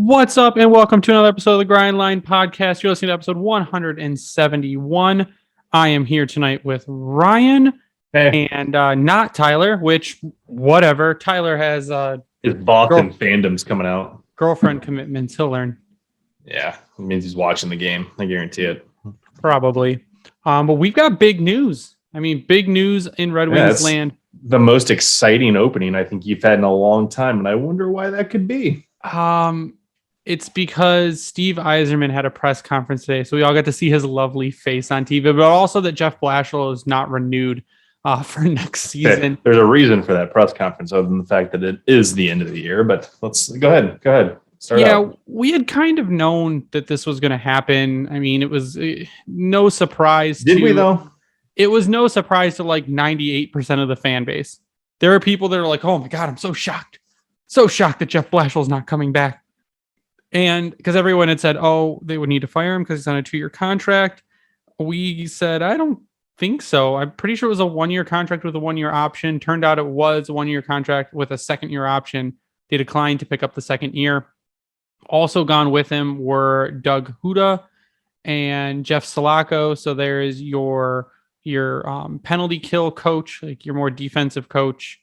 What's up, and welcome to another episode of the Grind Line Podcast. You're listening to episode 171. I am here tonight with Ryan and not Tyler, which, whatever. Tyler has his Boston fandom's coming out. Girlfriend commitments. He'll learn. Yeah, it means he's watching the game. I guarantee it. Probably. But we've got big news. I mean, big news in Red Wings land. The most exciting opening I think you've had in a long time, and I wonder why that could be. It's because Steve Yzerman had a press conference today, so we all got to see his lovely face on TV, but also that Jeff Blashill is not renewed for next season. Okay. There's a reason for that press conference other than the fact that it is the end of the year, but let's go ahead. Start out. We had kind of known that this was going to happen. I mean, it was no surprise. Did we though? It was no surprise to like 98% of the fan base. There are people that are like, oh my God, I'm so shocked. So shocked that Jeff Blashill's not coming back. And because everyone had said, oh, they would need to fire him because he's on a 2-year contract. We said, I don't think so. I'm pretty sure it was a 1-year contract with a 1-year option. Turned out it was a 1-year contract with a 2nd-year option. They declined to pick up the 2nd year. Also gone with him were Doug Huda and Jeff Salako. So there is your penalty kill coach, like your more defensive coach,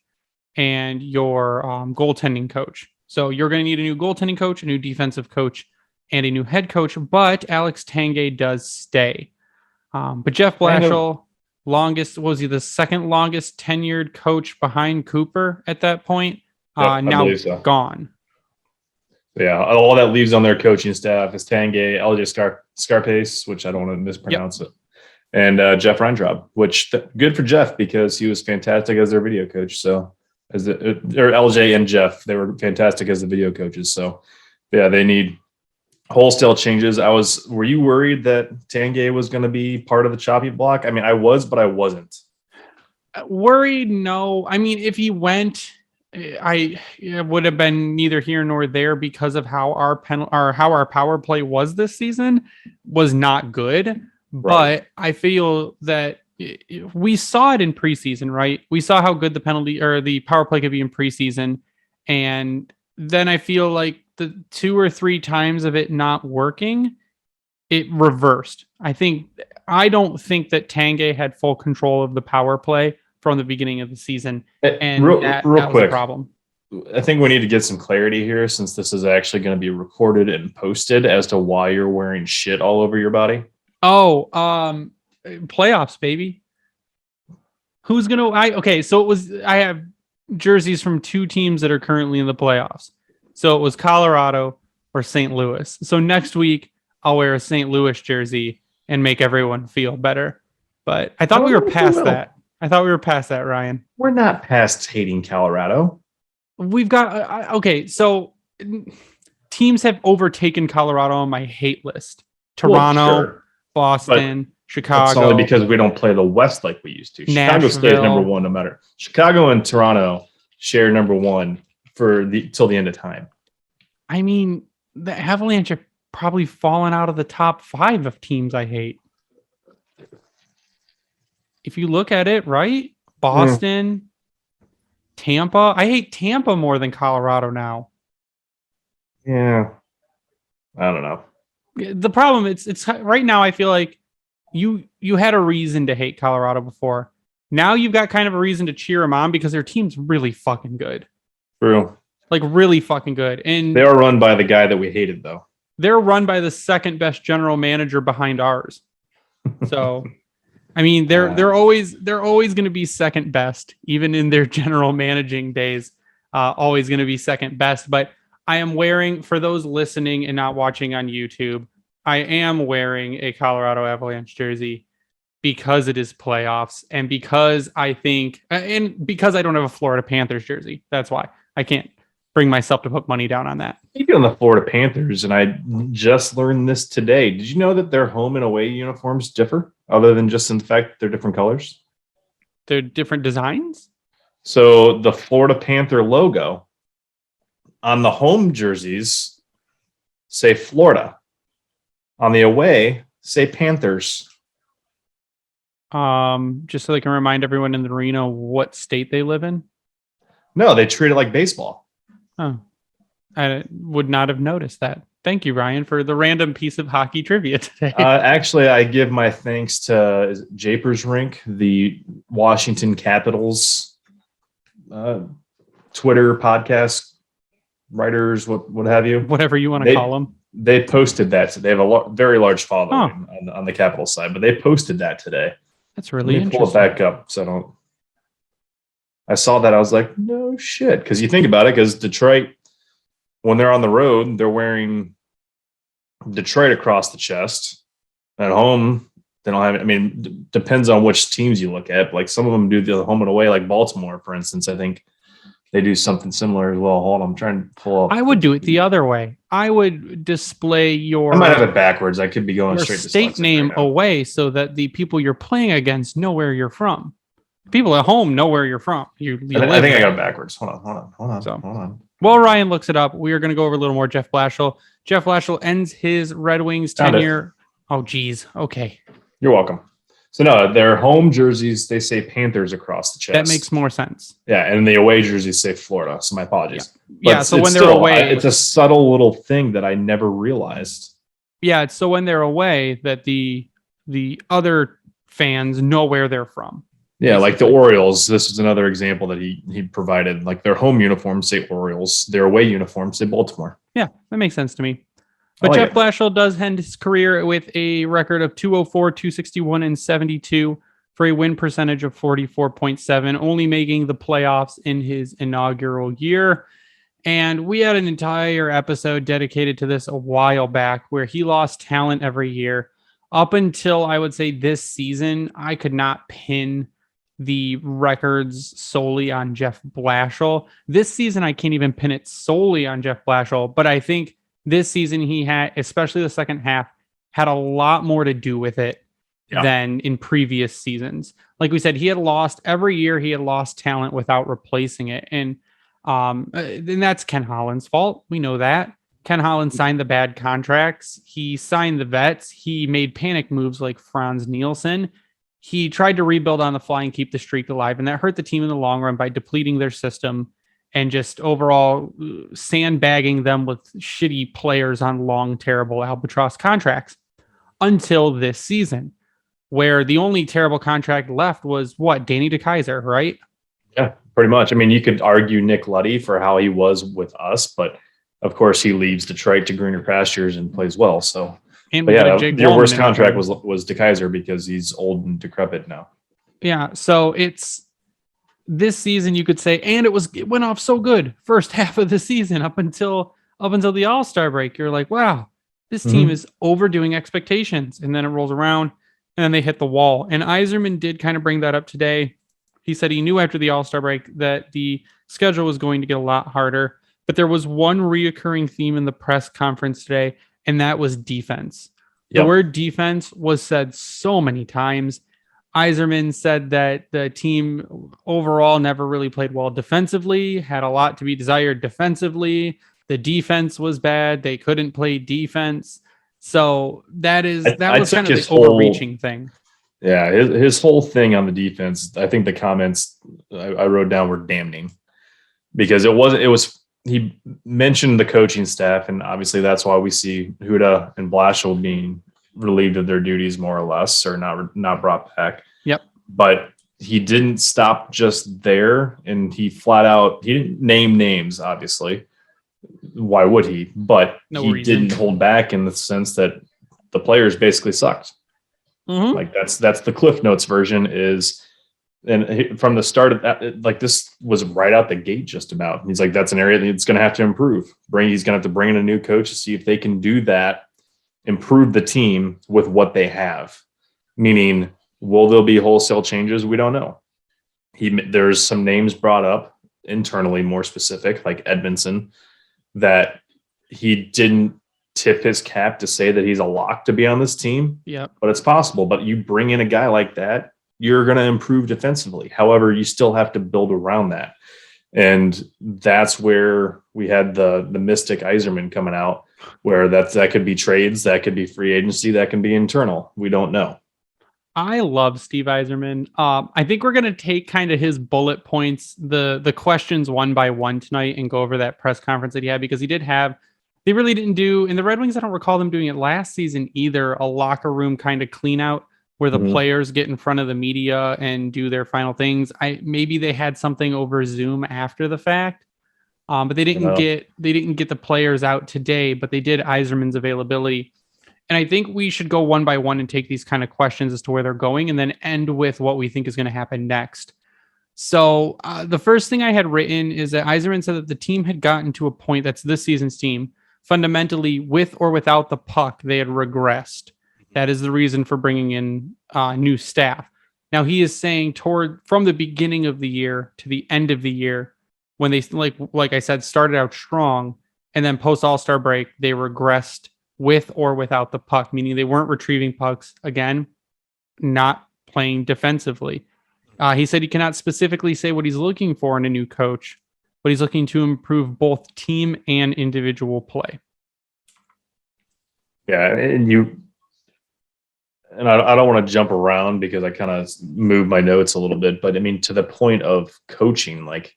and your goaltending coach. So you're going to need a new goaltending coach, a new defensive coach, and a new head coach. But Alex Tanguay does stay. But Jeff Blashill, was he the second longest tenured coach behind Cooper at that point? Now so. Gone. Yeah, all that leaves on their coaching staff is Tanguay, LJ Scarpace, which I don't want to mispronounce it, and Jeff Reintraub, which good for Jeff because he was fantastic as their video coach. So. Or LJ and Jeff, they were fantastic as the video coaches. So, yeah, they need wholesale changes. Were you worried that Tanguay was going to be part of the choppy block? I mean, I was, but I wasn't. Worried? No. I mean, if he went, it would have been neither here nor there because of how our power play was this season was not good. Right. But I feel that we saw it in preseason, right? We saw how good the penalty or the power play could be in preseason. And then I feel like the 2 or 3 times of it not working, it reversed. I don't think that Tanguay had full control of the power play from the beginning of the season. And that was a problem. I think we need to get some clarity here since this is actually going to be recorded and posted as to why you're wearing shit all over your body. Playoffs, baby. Who's gonna? I have jerseys from 2 teams that are currently in the playoffs. So it was Colorado or St. Louis. So next week I'll wear a St. Louis jersey and make everyone feel better. But I thought we were past that. Ryan. We're not past hating Colorado. We've got so teams have overtaken Colorado on my hate list. Toronto, Boston. Chicago. It's only because we don't play the West like we used to. Chicago stays number 1 no matter. Chicago and Toronto share number 1 till the end of time. I mean, the Avalanche have probably fallen out of the top 5 of teams I hate. If you look at it, right? Boston, Tampa. I hate Tampa more than Colorado now. Yeah. I don't know. The problem it's right now I feel like you had a reason to hate Colorado before. Now you've got kind of a reason to cheer them on because their team's really fucking good. True. Like really fucking good. And they are run by the guy that we hated though. They're run by the second best general manager behind ours. So, I mean, they're always going to be second best, even in their general managing days, always going to be second best. But I am wearing, for those listening and not watching on YouTube, I am wearing a Colorado Avalanche jersey because it is playoffs and because I don't have a Florida Panthers jersey. That's why I can't bring myself to put money down on that. Speaking of the Florida Panthers, and I just learned this today. Did you know that their home and away uniforms differ other than just in the fact that they're different colors? They're different designs? So the Florida Panther logo on the home jerseys say Florida. On the away, say Panthers. Just so they can remind everyone in the arena what state they live in? No, they treat it like baseball. Oh. I would not have noticed that. Thank you, Ryan, for the random piece of hockey trivia today. Actually, I give my thanks to Japers Rink, the Washington Capitals Twitter podcast writers, what have you. Whatever you want to call them. They posted that. So they have a very large following on the Capital side, but they posted that today. That's really interesting. Pull it back up so I saw that. I was like, no shit. Because you think about it, because Detroit, when they're on the road, they're wearing Detroit across the chest. At home, they don't have it. I mean, depends on which teams you look at. Like some of them do the home and away, like Baltimore, for instance. I think they do something similar as well. Hold on, I'm trying to pull up. I would do it the other way. I would display your. I might have it backwards. I could be going straight to state name away so that the people you're playing against know where you're from. People at home know where you're from. I think I got it backwards. Hold on. While Ryan looks it up, we are going to go over a little more Jeff Blashill. Jeff Blashill ends his Red Wings tenure. Oh, geez. Okay. You're welcome. So no, their home jerseys, they say Panthers across the chest. That makes more sense. Yeah, and the away jerseys say Florida. So my apologies. Yeah, so when they're away, it's a subtle little thing that I never realized. Yeah, so when they're away, that the other fans know where they're from. Yeah, like the Orioles. This is another example that he provided. Like their home uniforms say Orioles, their away uniforms say Baltimore. Yeah, that makes sense to me. But Jeff Blashill does end his career with a record of 204, 261, and 72 for a win percentage of 44.7, only making the playoffs in his inaugural year. And we had an entire episode dedicated to this a while back where he lost talent every year. Up until, I would say, this season, I could not pin the records solely on Jeff Blashill. This season, I can't even pin it solely on Jeff Blashill, but I think this season he had, especially the second half, had a lot more to do with it than in previous seasons. Like we said, he had lost every year. He had lost talent without replacing it. And that's Ken Holland's fault. We know that. Ken Holland signed the bad contracts. He signed the vets. He made panic moves like Franz Nielsen. He tried to rebuild on the fly and keep the streak alive, and that hurt the team in the long run by depleting their system and just overall sandbagging them with shitty players on long, terrible albatross contracts until this season, where the only terrible contract left was Danny DeKeyser, right? Yeah, pretty much. I mean, you could argue Nick Luddy for how he was with us, but of course he leaves Detroit to greener pastures and plays well. So, your worst contract was DeKeyser because he's old and decrepit now. Yeah, so it's this season, you could say, and it went off so good first half of the season up until the All-Star break. You're like, wow, this team is overdoing expectations. And then it rolls around and then they hit the wall. And Yzerman did kind of bring that up today. He said he knew after the All-Star break that the schedule was going to get a lot harder, but there was one reoccurring theme in the press conference today, and that was defense. Yep. The word defense was said so many times. Yzerman said that the team overall never really played well defensively, had a lot to be desired defensively. The defense was bad. They couldn't play defense. So that was kind of the overreaching thing. Yeah, his whole thing on the defense, I think the comments I wrote down were damning because he mentioned the coaching staff, and obviously that's why we see Huda and Blashill being relieved of their duties more or less, or not brought back. Yep. But he didn't stop just there, and he didn't name names, obviously. Why would he? But didn't hold back in the sense that the players basically sucked. Mm-hmm. Like that's the Cliff Notes version is, and from the start of that, like this was right out the gate just about. He's like, that's an area that's going to have to improve. He's going to have to bring in a new coach to see if they can do that. Improve the team with what they have, meaning will there be wholesale changes? We don't know. There's some names brought up internally, more specific, like Edmondson, that he didn't tip his cap to say that he's a lock to be on this team. Yeah, but it's possible. But you bring in a guy like that, you're going to improve defensively. However, you still have to build around that. And that's where we had the mystic Yzerman coming out, where that could be trades, that could be free agency, that can be internal. We don't know. I love Steve Yzerman. I think we're going to take kind of his bullet points, the questions one by one tonight, and go over that press conference that he had, because he did have, they really didn't do, in the Red Wings, I don't recall them doing it last season either, a locker room kind of clean out where the players get in front of the media and do their final things. Maybe they had something over Zoom after the fact, but they didn't get the players out today, but they did Yzerman's availability. And I think we should go one by one and take these kind of questions as to where they're going, and then end with what we think is going to happen next. So the first thing I had written is that Yzerman said that the team had gotten to a point, that's this season's team, fundamentally, with or without the puck, they had regressed. That is the reason for bringing in new staff. Now he is saying from the beginning of the year to the end of the year, when they, like I said, started out strong, and then post All-Star break, they regressed with or without the puck, meaning they weren't retrieving pucks, again, not playing defensively. He said he cannot specifically say what he's looking for in a new coach, but he's looking to improve both team and individual play. Yeah, and I don't want to jump around because I kind of moved my notes a little bit, but I mean, to the point of coaching, like,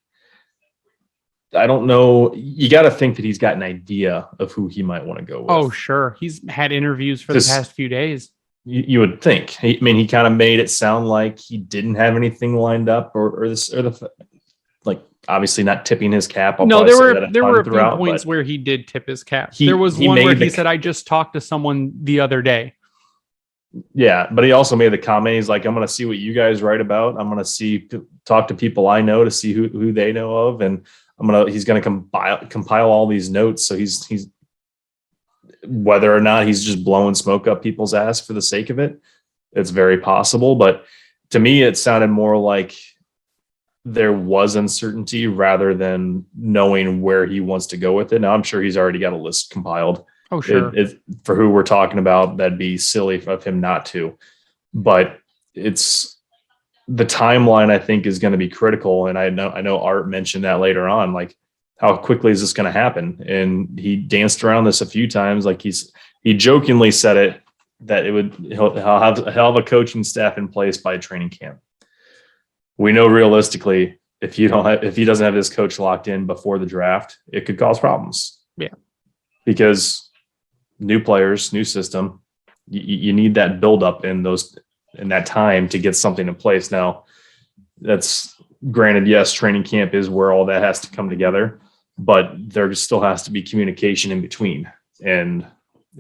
I don't know. You got to think that he's got an idea of who he might want to go with. Oh, sure. He's had interviews for the past few days. You would think. I mean, he kind of made it sound like he didn't have anything lined up, or obviously not tipping his cap. No, there were a few points where he did tip his cap. There was one where he said, "I just talked to someone the other day." Yeah, but he also made the comment. He's like, "I'm going to see what you guys write about. I'm going to talk to people I know to see who they know of, and he's going to compile all these notes." So he's whether or not he's just blowing smoke up people's ass for the sake of it, it's very possible. But to me, it sounded more like there was uncertainty rather than knowing where he wants to go with it. Now, I'm sure he's already got a list compiled. Oh, sure. For who we're talking about, that'd be silly of him not to. But it's the timeline, I think, is going to be critical. And I know Art mentioned that later on, like, how quickly is this going to happen? And he danced around this a few times. Like he jokingly said it, that he'll have a hell of a coaching staff in place by training camp. We know realistically, if he doesn't have his coach locked in before the draft, it could cause problems. Yeah. Because new players, new system, you need that buildup in that time to get something in place. Now, that's granted, yes, training camp is where all that has to come together, but there still has to be communication in between. And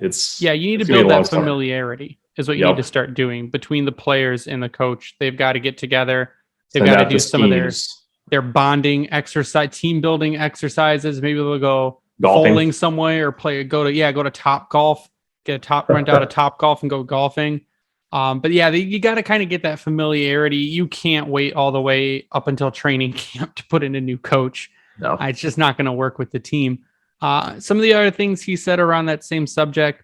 you need to build that familiarity is what you need to start doing between the players and the coach. They've got to get together. They've got to do some of their bonding exercise, team building exercises. Maybe they'll go bowling somewhere, or go to Top Golf, rent out a Top Golf and go golfing. But yeah, you got to kind of get that familiarity. You can't wait all the way up until training camp to put in a new coach. No, it's just not going to work with the team. Some of the other things he said around that same subject,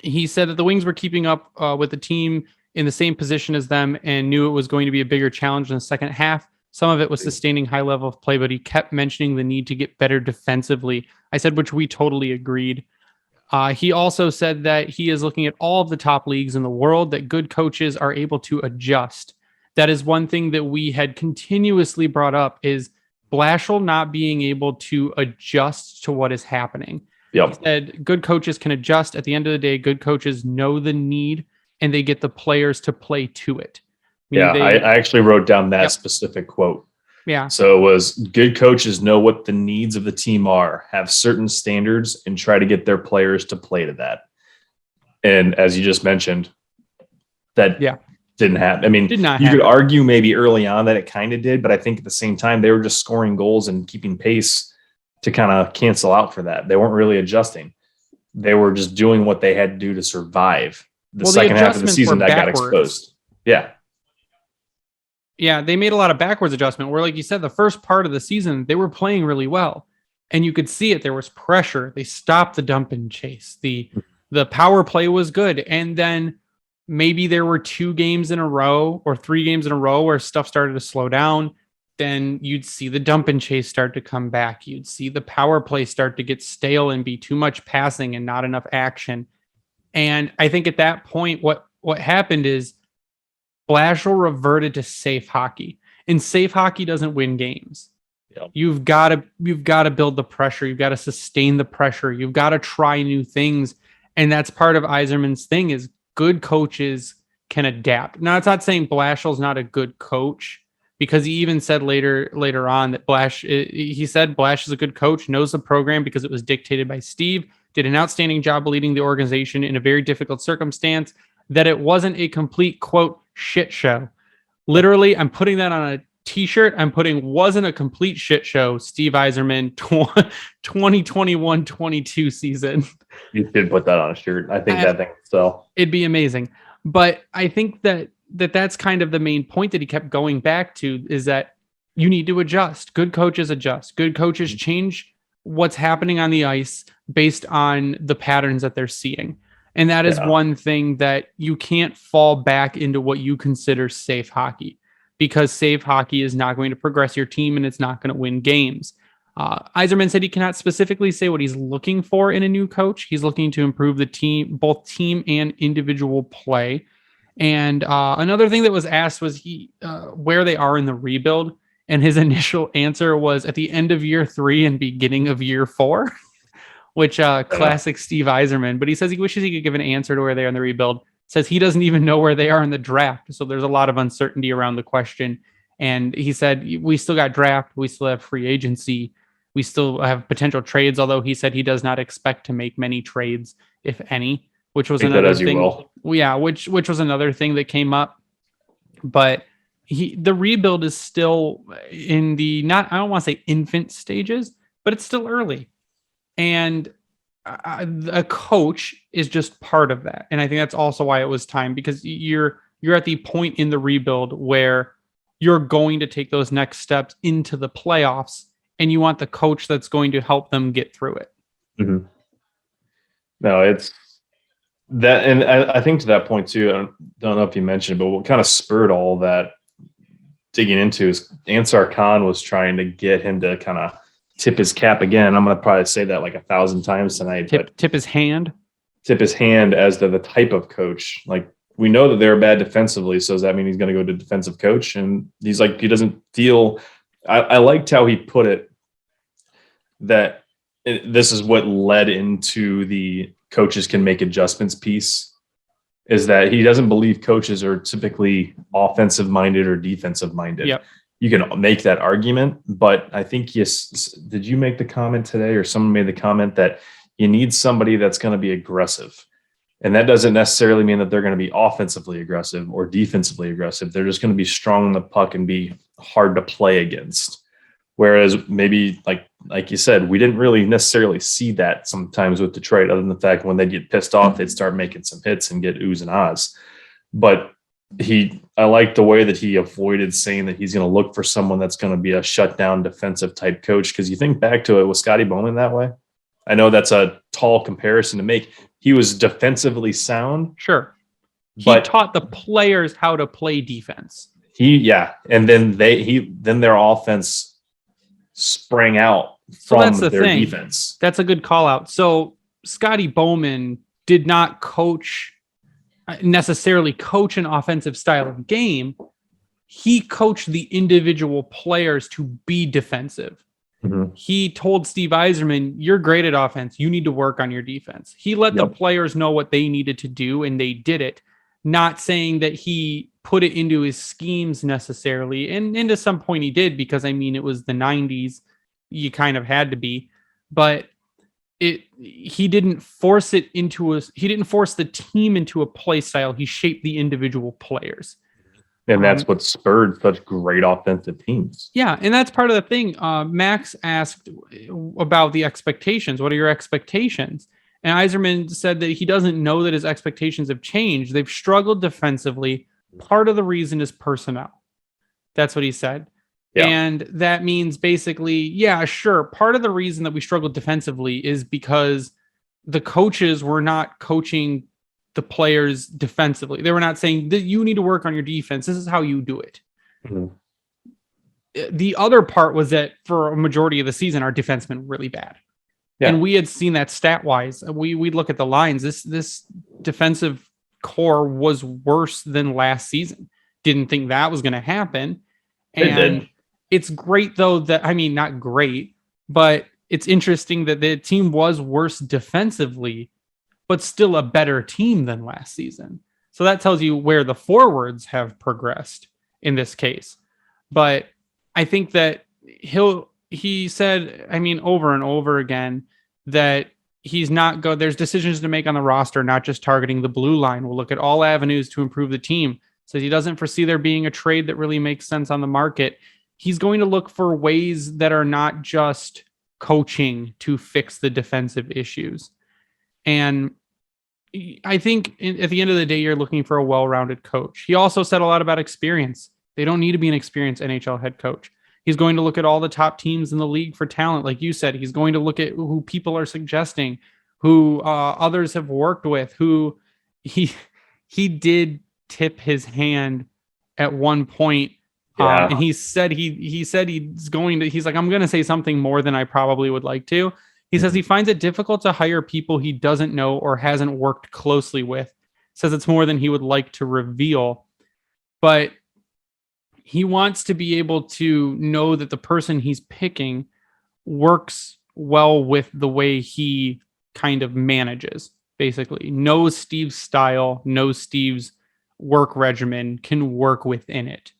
he said that the Wings were keeping up with the team in the same position as them and knew it was going to be a bigger challenge in the second half. Some of it was sustaining high level of play, but he kept mentioning the need to get better defensively. I said, which we totally agreed. He also said that he is looking at all of the top leagues in the world, that good coaches are able to adjust. That is one thing that we had continuously brought up, is Blashill not being able to adjust to what is happening. Yep. He said good coaches can adjust. At the end of the day, good coaches know the need and they get the players to play to it. I actually wrote down that specific quote. Yeah. So it was, good coaches know what the needs of the team are, have certain standards, and try to get their players to play to that. And as you just mentioned, that didn't happen. I mean, you could argue maybe early on that it kind of did, but I think at the same time, they were just scoring goals and keeping pace to kind of cancel out for that. They weren't really adjusting. They were just doing what they had to do to survive. The second half of the season that got exposed. Yeah. Yeah, they made a lot of backwards adjustment where, like you said, the first part of the season, they were playing really well. And you could see it. There was pressure. They stopped the dump and chase. The power play was good. And then maybe there were 2 games in a row or 3 games in a row where stuff started to slow down. Then you'd see the dump and chase start to come back. You'd see the power play start to get stale and be too much passing and not enough action. And I think at that point, what happened is Blashill reverted to safe hockey, and safe hockey doesn't win games. Yep. You've got to build the pressure. You've got to sustain the pressure. You've got to try new things. And that's part of Yzerman's thing is good coaches can adapt. Now, it's not saying Blashill's not a good coach, because he even said later on that Blash is a good coach, knows the program because it was dictated by Steve, did an outstanding job leading the organization in a very difficult circumstance, that it wasn't a complete, quote, shit show. Literally, I'm putting that on a t-shirt. I'm putting wasn't a complete shit show, Steve Yzerman 2021-22 season. You should put that on a shirt. I think that thing would sell. It'd be amazing. But I think that's kind of the main point that he kept going back to, is that you need to adjust. Good coaches adjust. Good coaches change what's happening on the ice based on the patterns that they're seeing. And that is one thing that you can't fall back into what you consider safe hockey, because safe hockey is not going to progress your team and it's not going to win games. Yzerman said he cannot specifically say what he's looking for in a new coach. He's looking to improve the team, both team and individual play. And another thing that was asked was where they are in the rebuild. And his initial answer was at the end of year 3 and beginning of year 4, which classic Steve Yzerman. But he says he wishes he could give an answer to where they are in the rebuild. Says he doesn't even know where they are in the draft. So there's a lot of uncertainty around the question. And he said, we still got draft. We still have free agency. We still have potential trades, although he said he does not expect to make many trades, if any, which was another thing. Yeah, which was another thing that came up. But the rebuild is still in the I don't want to say infant stages, but it's still early. And a coach is just part of that. And I think that's also why it was time, because you're at the point in the rebuild where you're going to take those next steps into the playoffs, and you want the coach that's going to help them get through it. Mm-hmm. No, it's that. And I think to that point too, I don't know if you mentioned, but what kind of spurred all that digging into is Ansar Khan was trying to get him to kind of tip his cap again. I'm going to probably say that like 1,000 times tonight. Tip his hand as to the type of coach. Like, we know that they're bad defensively. So does that mean he's going to go to defensive coach? And he's like, he doesn't feel, I liked how he put it, that this is what led into the coaches can make adjustments piece, is that he doesn't believe coaches are typically offensive minded or defensive minded. Yep. You can make that argument, but I think did you make the comment today, or someone made the comment that you need somebody that's going to be aggressive? And that doesn't necessarily mean that they're going to be offensively aggressive or defensively aggressive. They're just going to be strong on the puck and be hard to play against. Whereas maybe like you said, we didn't really necessarily see that sometimes with Detroit, other than the fact when they get pissed off, they'd start making some hits and get oohs and ahs. But I like the way that he avoided saying that he's going to look for someone that's going to be a shutdown defensive type coach. Because you think back to it, was Scotty Bowman that way? I know that's a tall comparison to make. He was defensively sound. Sure. He taught the players how to play defense. And then their offense sprang out from their defense. That's a good call out. So Scotty Bowman did not necessarily coach an offensive style of game. He coached the individual players to be defensive. Mm-hmm. He told Steve Yzerman, you're great at offense. You need to work on your defense. He let the players know what they needed to do, and they did it. Not saying that he put it into his schemes necessarily. And to some point he did, because it was the 90s. You kind of had to be, but he didn't force it he didn't force the team into a play style. He shaped the individual players. And that's what spurred such great offensive teams. Yeah, and that's part of the thing. Max asked about the expectations. What are your expectations? And Yzerman said that he doesn't know that his expectations have changed. They've struggled defensively. Part of the reason is personnel. That's what he said. Yeah. And that means basically, yeah, sure. Part of the reason that we struggled defensively is because the coaches were not coaching the players defensively. They were not saying that you need to work on your defense. This is how you do it. Mm-hmm. The other part was that for a majority of the season, our defensemen were really bad. Yeah. And we had seen that stat wise. We'd look at the lines. This defensive core was worse than last season. didn't think that was going to happen. It And did. it's great though that, I mean, not great, but it's interesting that the team was worse defensively, but still a better team than last season. So that tells you where the forwards have progressed in this case. But I think that he said, I mean, over and over again, that he's not go. There's decisions to make on the roster, not just targeting the blue line. We'll look at all avenues to improve the team. Says he doesn't foresee there being a trade that really makes sense on the market. He's going to look for ways that are not just coaching to fix the defensive issues. And I think at the end of the day, you're looking for a well-rounded coach. He also said a lot about experience. They don't need to be an experienced NHL head coach. He's going to look at all the top teams in the league for talent. Like you said, he's going to look at who people are suggesting, who others have worked with, who he did tip his hand at one point. And he said he's like, I'm going to say something more than I probably would like to. He says he finds it difficult to hire people he doesn't know or hasn't worked closely with. Says it's more than he would like to reveal. But he wants to be able to know that the person he's picking works well with the way he kind of manages, basically. Knows Steve's style, knows Steve's work regimen, can work within it.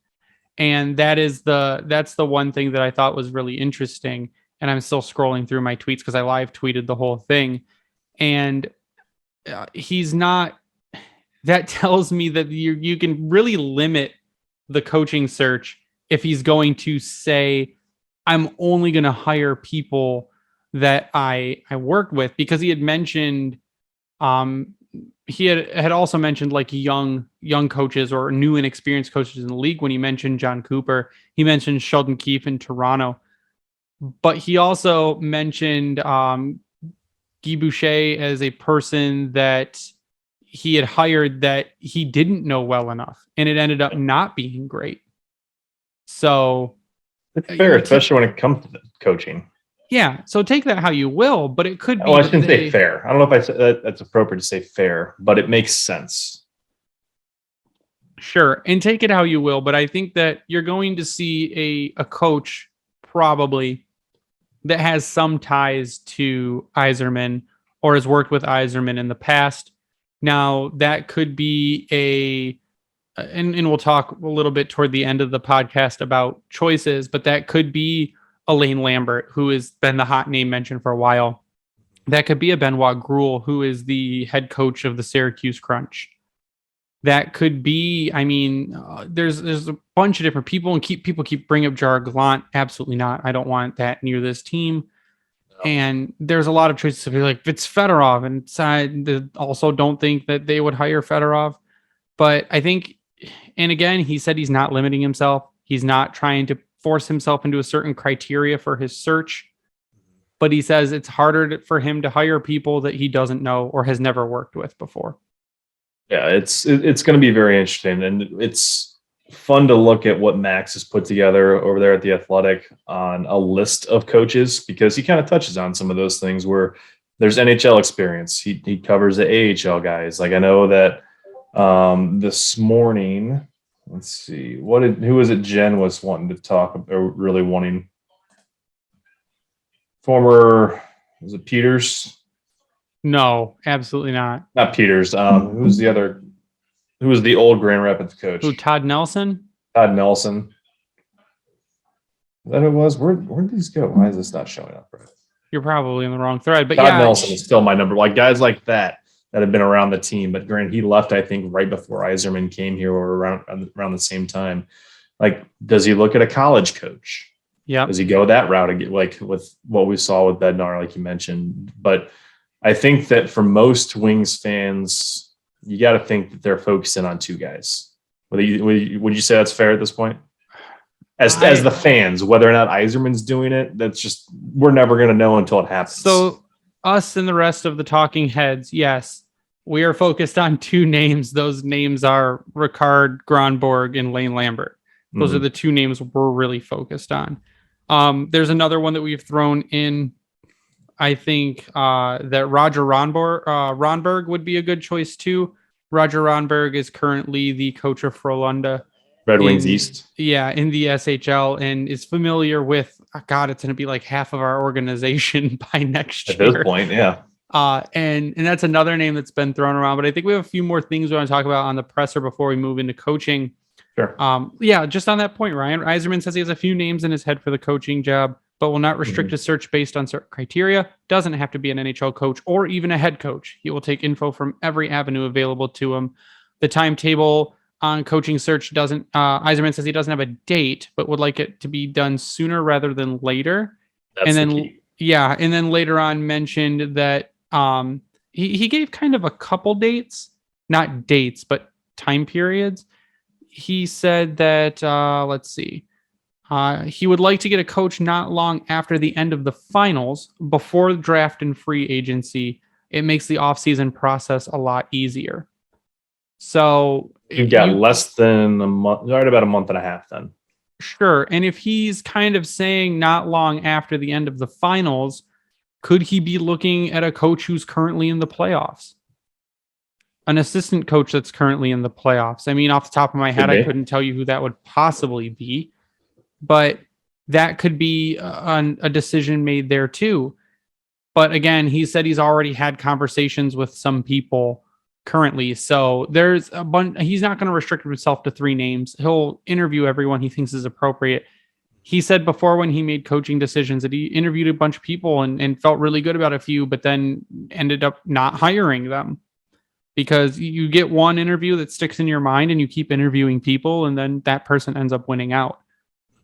And that's the one thing that I thought was really interesting. And I'm still scrolling through my tweets because I live tweeted the whole thing. And he's not, that tells me that you can really limit the coaching search if he's going to say, I'm only going to hire people that I worked with, because he had mentioned, he had also mentioned like young coaches or new and experienced coaches in the league. When he mentioned John Cooper, he mentioned Sheldon Keefe in Toronto, but he also mentioned Guy Boucher as a person that he had hired that he didn't know well enough, and it ended up not being great. So it's fair, especially when it comes to coaching. Yeah, so take that how you will, but it could be. Well, I shouldn't say fair. I don't know if that's appropriate to say fair, but it makes sense. Sure, and take it how you will, but I think that you're going to see a coach probably that has some ties to Yzerman or has worked with Yzerman in the past. Now, that could be and we'll talk a little bit toward the end of the podcast about choices, but that could be a Lambert, who has been the hot name mentioned for a while. That could be a Benoit Gruel, who is the head coach of the Syracuse Crunch. That could be, I mean, there's a bunch of different people, and people keep bringing up Gerard Gallant. Absolutely not. I don't want that near this team. No. And there's a lot of choices. If you're like, it's Fedorov, and I also don't think that they would hire Fedorov. But I think, and again, he said he's not limiting himself. He's not trying to force himself into a certain criteria for his search. But he says it's harder for him to hire people that he doesn't know or has never worked with before. Yeah, it's going to be very interesting, and it's fun to look at what Max has put together over there at the Athletic on a list of coaches, because he kind of touches on some of those things where there's NHL experience. He covers the AHL guys. Like I know that this morning, let's see, who was it? Jen was wanting to talk, or really wanting. Former, was it Peters? No, absolutely not. Not Peters. Who's the other? Who was the old Grand Rapids coach? Who, Todd Nelson? Todd Nelson. That it was. Where did these go? Why is this not showing up? Right? You're probably in the wrong thread. But Todd Nelson is still my number. Like guys like that have been around the team. But granted, he left, I think, right before Yzerman came here, or around the same time. Like, does he look at a college coach? Yeah. Does he go that route again, like with what we saw with Bednar, like you mentioned? But I think that for most Wings fans, you got to think that they're focusing on two guys. Would you say that's fair at this point? As the fans, whether or not Yzerman's doing it, that's just, we're never going to know until it happens. So us and the rest of the talking heads, yes, we are focused on two names. Those names are Ricard Gronborg and Lambert. Those are the two names we're really focused on. There's another one that we've thrown in. I think that Roger Ronberg would be a good choice too. Roger Ronberg is currently the coach of Frölunda, Red Wings East. Yeah, in the SHL, and is familiar with, God, it's going to be like half of our organization by next year. At this point, yeah. And that's another name that's been thrown around. But I think we have a few more things we want to talk about on the presser before we move into coaching. Sure. Yeah, just on that point, Ryan Yzerman says he has a few names in his head for the coaching job, but will not restrict his search based on certain criteria. Doesn't have to be an NHL coach or even a head coach. He will take info from every avenue available to him. The timetable on coaching search doesn't, Yzerman says he doesn't have a date, but would like it to be done sooner rather than later. That's the key. Yeah, and then later on mentioned that he gave kind of a couple dates, not dates, but time periods. He said that, let's see, he would like to get a coach not long after the end of the finals, before the draft and free agency. It makes the offseason process a lot easier. So you've got less than a month, right about a month and a half then. Sure. And if he's kind of saying not long after the end of the finals, could he be looking at a coach who's currently in the playoffs? An assistant coach that's currently in the playoffs. I mean, off the top of my head, I couldn't tell you who that would possibly be, but that could be a decision made there too. But again, he said he's already had conversations with some people currently. So there's a bunch. He's not going to restrict himself to 3 names. He'll interview everyone he thinks is appropriate. He said before, when he made coaching decisions, that he interviewed a bunch of people and felt really good about a few, but then ended up not hiring them, because you get one interview that sticks in your mind and you keep interviewing people, and then that person ends up winning out.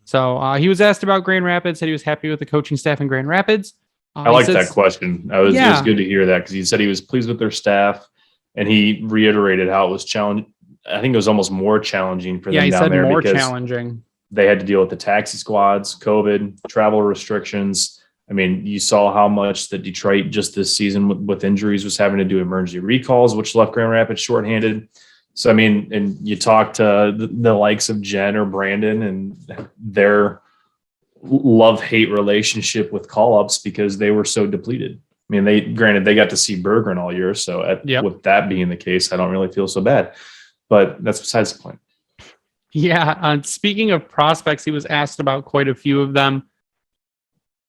So he was asked about Grand Rapids, said he was happy with the coaching staff in Grand Rapids. I like that question. It was good to hear that, because he said he was pleased with their staff, and he reiterated how it was challenging. I think it was almost more challenging for them down there. More challenging. They had to deal with the taxi squads, COVID, travel restrictions. I mean, you saw how much that Detroit just this season with injuries was having to do emergency recalls, which left Grand Rapids shorthanded. So, I mean, and you talk to the likes of Jen or Brandon and their love-hate relationship with call-ups, because they were so depleted. I mean, they got to see Berggren all year. So with that being the case, I don't really feel so bad, but that's besides the point. Yeah. Speaking of prospects, he was asked about quite a few of them.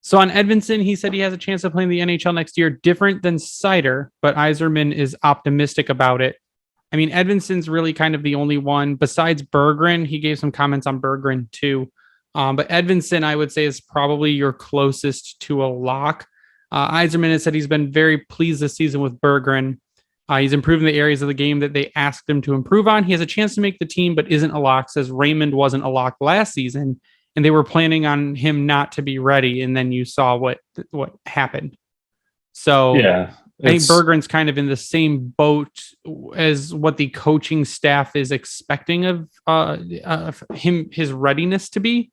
So on Edvinsson, he said he has a chance of playing the NHL next year, different than Seider, but Yzerman is optimistic about it. I mean, Edvinson's really kind of the only one besides Berggren. He gave some comments on Berggren too. But Edvinsson, I would say, is probably your closest to a lock. Yzerman has said he's been very pleased this season with Berggren. He's improving the areas of the game that they asked him to improve on. He has a chance to make the team, but isn't a lock, says Raymond wasn't a lock last season, and they were planning on him not to be ready. And then you saw what happened. So I think Berggren's kind of in the same boat as what the coaching staff is expecting of him, his readiness to be.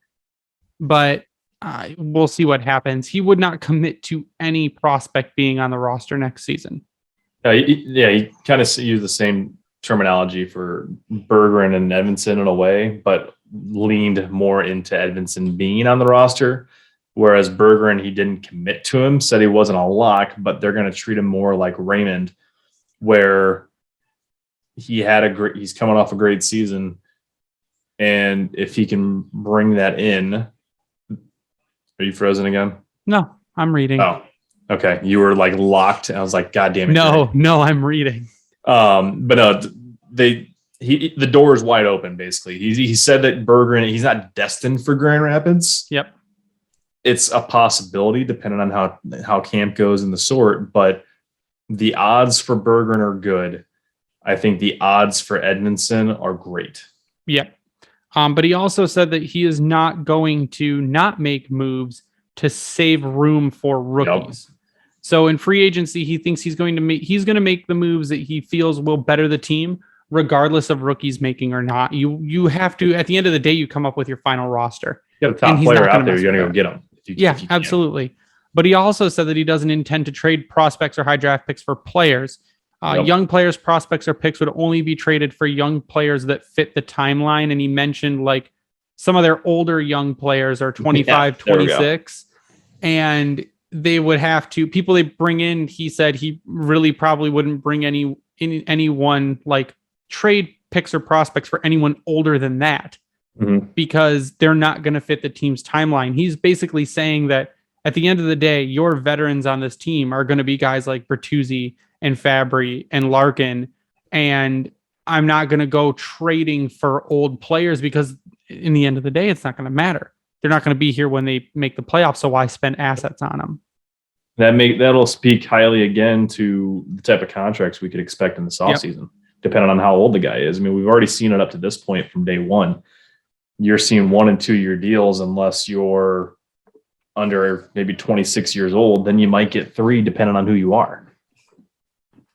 But we'll see what happens. He would not commit to any prospect being on the roster next season. He kind of used the same terminology for Berggren and Edvinsson in a way, but leaned more into Edvinsson being on the roster. Whereas Berggren, he didn't commit to him, said he wasn't a lock, but they're going to treat him more like Raymond, where he's coming off a great season. And if he can bring that in, are you frozen again? No, I'm reading. Oh, okay. You were like locked. I was like, God damn it. No, I'm reading. But no, the door is wide open. Basically, he said that Berggren, he's not destined for Grand Rapids. Yep. It's a possibility depending on how camp goes in the sort, but the odds for Berggren are good. I think the odds for Edvinsson are great. Yep. But he also said that he is not going to not make moves to save room for rookies. Yep. So in free agency, he thinks he's going to make the moves that he feels will better the team, regardless of rookies making or not. You have to, at the end of the day, you come up with your final roster. You got a top player out there, you're going to go get him. If absolutely. But he also said that he doesn't intend to trade prospects or high draft picks for players. Young players, prospects, or picks would only be traded for young players that fit the timeline. And he mentioned like some of their older young players are 25, 26. And they would have to, people they bring in, he said he really probably wouldn't bring anyone like trade picks or prospects for anyone older than that. because they're not going to fit the team's timeline. He's basically saying that at the end of the day, your veterans on this team are going to be guys like Bertuzzi and Fabry and Larkin, and I'm not going to go trading for old players because in the end of the day, it's not going to matter. They're not going to be here when they make the playoffs, so why spend assets on them? That'll speak highly again to the type of contracts we could expect in this offseason, depending on how old the guy is. I mean, we've already seen it up to this point from day one. You're seeing 1 and 2 year deals unless you're under maybe 26 years old, then you might get 3 depending on who you are.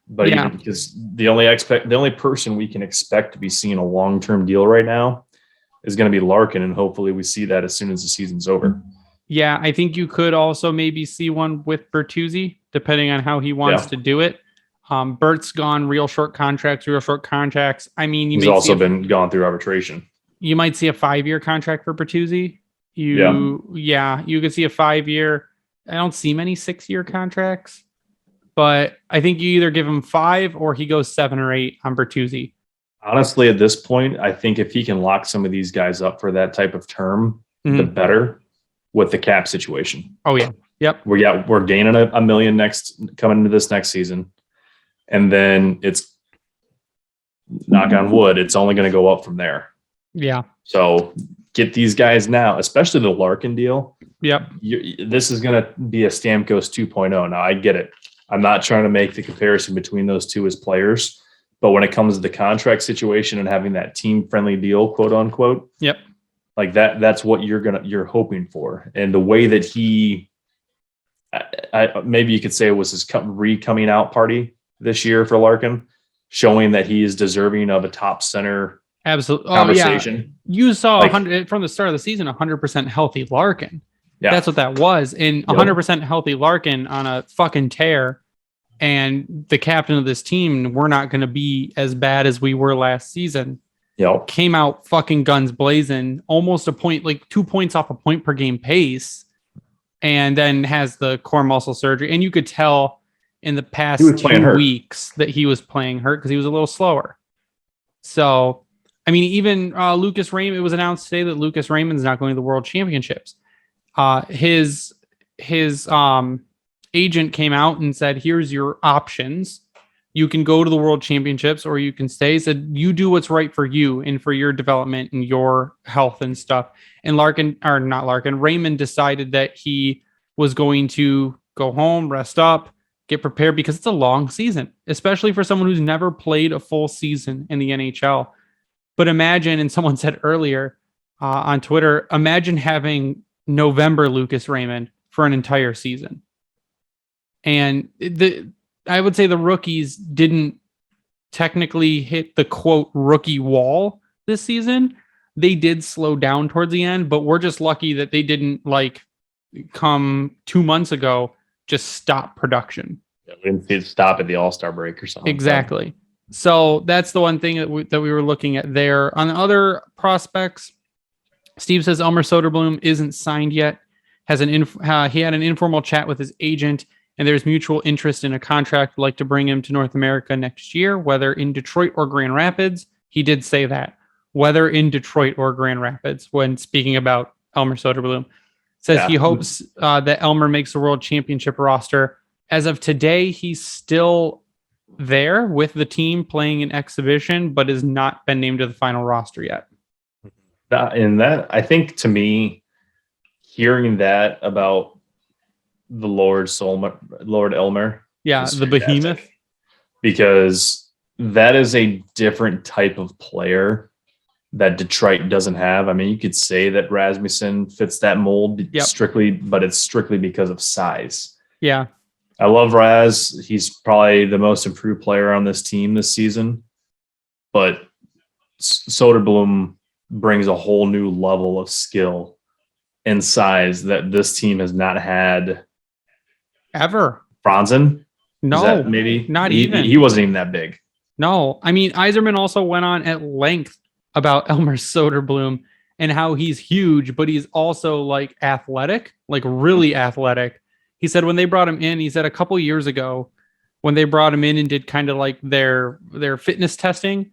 But even because the only person we can expect to be seeing a long-term deal right now is going to be Larkin, and hopefully we see that as soon as the season's over. Yeah, I think you could also maybe see one with Bertuzzi, depending on how he wants to do it. Bert's gone real short contracts. I mean, he's also been gone through arbitration. You might see a 5-year contract for Bertuzzi. You could see a 5-year. I don't see many 6-year contracts, but I think you either give him 5 or he goes 7 or 8 on Bertuzzi. Honestly, at this point, I think if he can lock some of these guys up for that type of term, the better with the cap situation. Oh yeah. Yep. We're gaining a million coming into this next season. And then it's, knock on wood, it's only going to go up from there. Yeah. So get these guys now, especially the Larkin deal. Yep. This is going to be a Stamkos 2.0. Now I get it. I'm not trying to make the comparison between those two as players, but when it comes to the contract situation and having that team friendly deal, quote unquote. Yep. Like that's what you're hoping for. And the way that maybe you could say it was his coming out party this year for Larkin, showing that he is deserving of a top center conversation. You saw 100 from the start of the season, 100% healthy Larkin. Yeah. That's what that was. And 100% healthy Larkin on a fucking tear. And the captain of this team, we're not going to be as bad as we were last season. Came out fucking guns blazing, almost a point, like 2 points off a point per game pace. And then has the core muscle surgery. And you could tell in the past 2 weeks that he was playing hurt because he was a little slower. So, I mean, even Lucas Raymond, it was announced today that Lucas Raymond's not going to the World Championships. His agent came out and said, here's your options. You can go to the World Championships or you can stay. He said, you do what's right for you and for your development and your health and stuff. And Raymond decided that he was going to go home, rest up, get prepared because it's a long season, especially for someone who's never played a full season in the NHL. But imagine, and someone said earlier on Twitter, imagine having November Lucas Raymond for an entire season. And I would say the rookies didn't technically hit the quote rookie wall this season. They did slow down towards the end, but we're just lucky that they didn't come 2 months ago, just stop production. Yeah, we didn't see it stop at the All-Star break or something. Exactly. So that's the one thing that we were looking at there. On the other prospects, Steve says Elmer Soderblom isn't signed yet. He had an informal chat with his agent, and there's mutual interest in a contract. Would like to bring him to North America next year, whether in Detroit or Grand Rapids. He did say that, whether in Detroit or Grand Rapids, when speaking about Elmer Soderblom. Says he hopes that Elmer makes the World Championship roster. As of today, he's still there with the team playing an exhibition, but has not been named to the final roster yet. I think to me, hearing that about the Lord Elmer. Yeah, the behemoth. Because that is a different type of player that Detroit doesn't have. I mean, you could say that Rasmussen fits that mold strictly, but it's strictly because of size. Yeah. I love Raz. He's probably the most improved player on this team this season. But Soderblom brings a whole new level of skill and size that this team has not had ever. Franzen? No, maybe not even. He wasn't even that big. No, I mean, Yzerman also went on at length about Elmer Soderblom and how he's huge, but he's also athletic, really athletic. He said when they brought him in, he said a couple years ago when they brought him in and did kind of their fitness testing,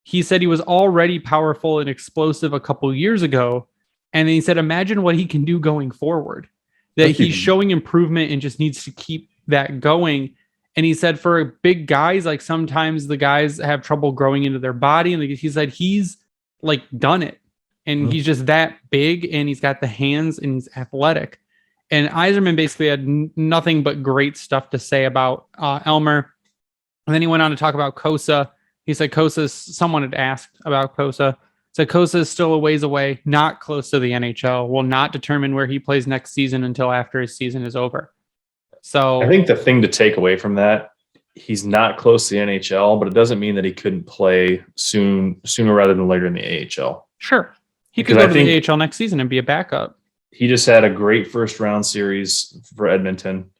he said he was already powerful and explosive a couple years ago. And then he said, imagine what he can do going forward, that he's showing improvement and just needs to keep that going. And he said for big guys, like sometimes the guys have trouble growing into their body. And he said he's like done it. And he's just that big and he's got the hands and he's athletic. And Yzerman basically had nothing but great stuff to say about Elmer. And then he went on to talk about Kosa. He said someone had asked about Kosa. So Kosa is still a ways away, not close to the NHL, will not determine where he plays next season until after his season is over. So I think the thing to take away from that, he's not close to the NHL, but it doesn't mean that he couldn't play sooner rather than later in the AHL. Sure. He could go to the AHL next season and be a backup. He just had a great first round series for Edmonton.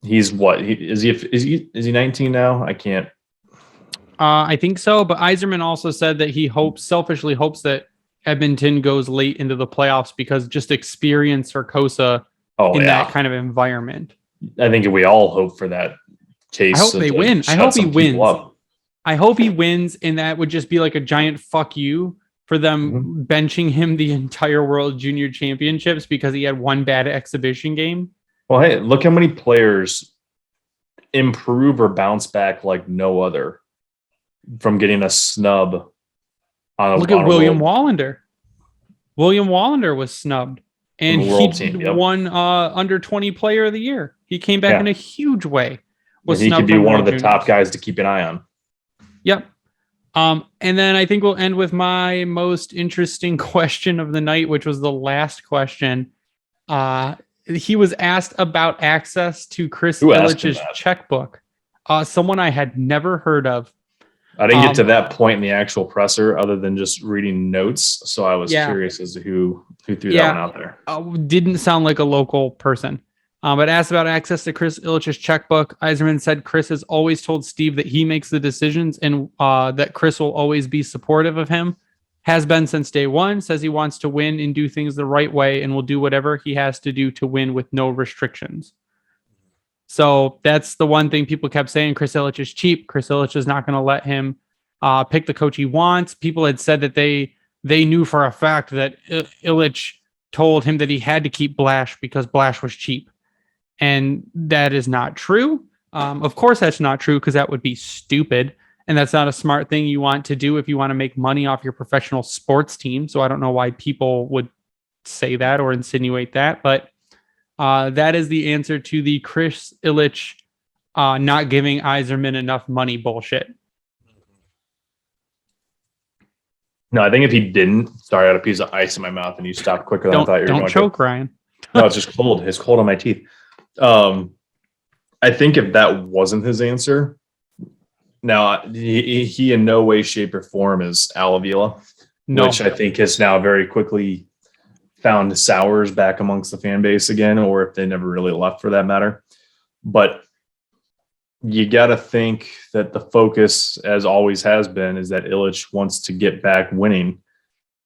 He's what? Is he 19 now? I can't. I think so, but Yzerman also said that he selfishly hopes that Edmonton goes late into the playoffs because just experience for Kosa that kind of environment. I think we all hope for that case. I hope they win. I hope he wins. I hope he wins, and that would just be like a giant fuck you for them benching him the entire World Junior Championships because he had one bad exhibition game. Well, hey, look how many players improve or bounce back like no other from getting a snub. Look at William Wallander. William Wallander was snubbed, and he won under 20 Player of the Year. He came back in a huge way. He could be one of the top guys to keep an eye on. Yep. And then I think we'll end with my most interesting question of the night, which was the last question. He was asked about access to Chris Ilitch's checkbook. Someone I had never heard of. I didn't get to that point in the actual presser other than just reading notes. So I was curious as to who threw that one out there. Didn't sound like a local person. But asked about access to Chris Ilitch's checkbook. Yzerman said Chris has always told Steve that he makes the decisions and that Chris will always be supportive of him. Has been since day one. Says he wants to win and do things the right way and will do whatever he has to do to win with no restrictions. So that's the one thing people kept saying. Chris Ilitch is cheap. Chris Ilitch is not going to let him pick the coach he wants. People had said that they knew for a fact that Ilitch told him that he had to keep Blash because Blash was cheap. And that is not true. Of course, that's not true because that would be stupid. And that's not a smart thing you want to do if you want to make money off your professional sports team. So I don't know why people would say that or insinuate that. But that is the answer to the Chris Ilitch not giving Yzerman enough money bullshit. No, I think if he didn't, sorry, I had a piece of ice in my mouth and you stopped quicker than I thought you were going to. Don't choke, Ryan. No, it's just cold. It's cold on my teeth. I think if that wasn't his answer, now he in no way, shape, or form is Al Avila, which I think has now very quickly found sours back amongst the fan base again, or if they never really left for that matter. But you got to think that the focus, as always has been, is that Ilitch wants to get back winning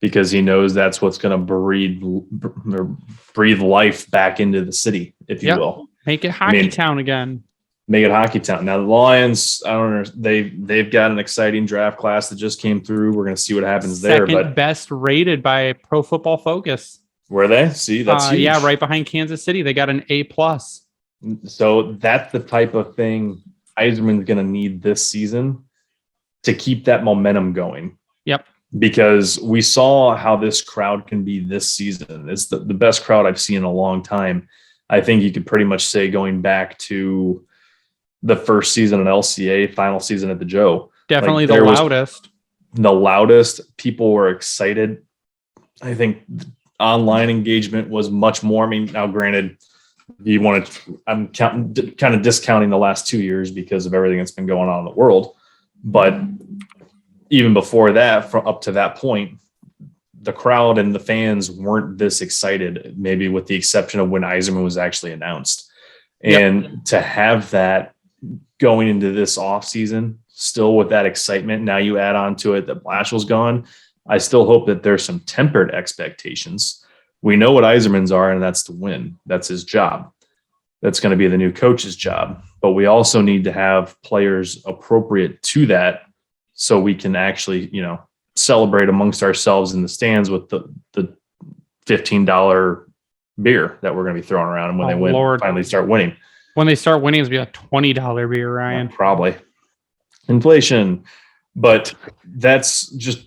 because he knows that's what's going to breathe life back into the city, if you will. Make it hockey town again. Make it hockey town. Now the Lions, I don't know, they've got an exciting draft class that just came through. We're going to see what happens there. But best rated by Pro Football Focus. Were they? See, that's huge. Yeah, right behind Kansas City. They got an A+. So that's the type of thing Yzerman's going to need this season to keep that momentum going. Yep. Because we saw how this crowd can be this season. It's the best crowd I've seen in a long time. I think you could pretty much say going back to the first season in LCA, final season at the Joe. Definitely the loudest. The loudest. People were excited. I think online engagement was much more. I mean, now granted, I'm kind of discounting the last 2 years because of everything that's been going on in the world. But even before that, up to that point, the crowd and the fans weren't this excited, maybe with the exception of when Yzerman was actually announced. And to have that going into this offseason, still with that excitement, now you add on to it that Blashill's gone. I still hope that there's some tempered expectations. We know what Yzerman's are, and that's to win. That's his job. That's going to be the new coach's job. But we also need to have players appropriate to that so we can actually, celebrate amongst ourselves in the stands with the $15 beer that we're going to be throwing around. And when finally start winning. When they start winning, it's going to be a $20 beer, Ryan. Probably. Inflation. But that's just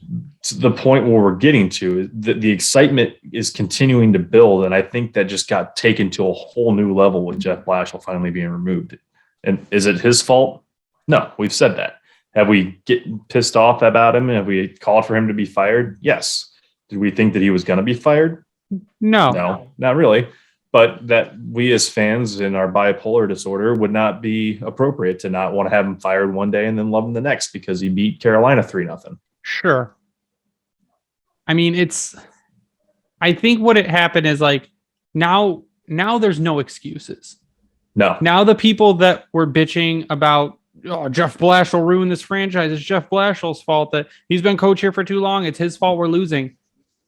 the point where we're getting to. The excitement is continuing to build. And I think that just got taken to a whole new level with Jeff Blashill finally being removed. And is it his fault? No, we've said that. Have we get pissed off about him? Have we called for him to be fired? Yes. Did we think that he was going to be fired? No, not really. But that we as fans in our bipolar disorder would not be appropriate to not want to have him fired one day and then love him the next because he beat Carolina 3-0. Sure. I mean, I think what had happened is like now there's no excuses. No. Now the people that were bitching about Jeff Blashill ruined this franchise, it's Jeff Blashill's fault that he's been coach here for too long. It's his fault we're losing.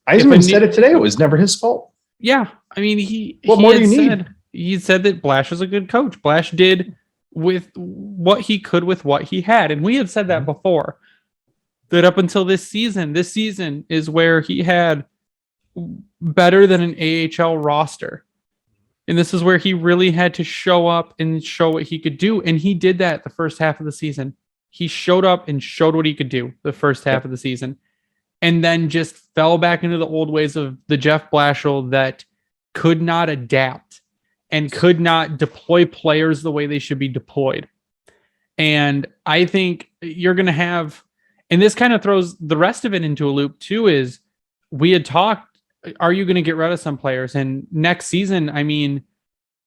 Yzerman said it today. It was never his fault. Yeah. I mean, what more do you need? He said that Blash was a good coach. Blash did with what he could with what he had. And we had said that before, that up until this season is where he had better than an AHL roster. And this is where he really had to show up and show what he could do. And he did that the first half of the season. He showed up and showed what he could do the first half of the season. And then just fell back into the old ways of the Jeff Blashill that could not adapt and could not deploy players the way they should be deployed. And I think you're going to have, and this kind of throws the rest of it into a loop too, is we had talked, are you going to get rid of some players? And next season, I mean,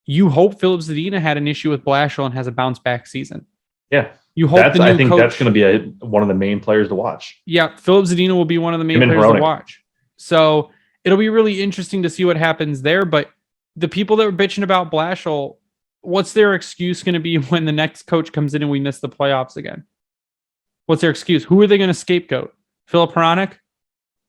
you hope Philip Zadina had an issue with Blashill and has a bounce back season. Yeah. You hope I think that's going to be one of the main players to watch. Yeah. Philip Zadina will be one of the main players to watch. So it'll be really interesting to see what happens there. But the people that were bitching about Blashill, what's their excuse going to be when the next coach comes in and we miss the playoffs again? What's their excuse? Who are they going to scapegoat? Philip Hronik?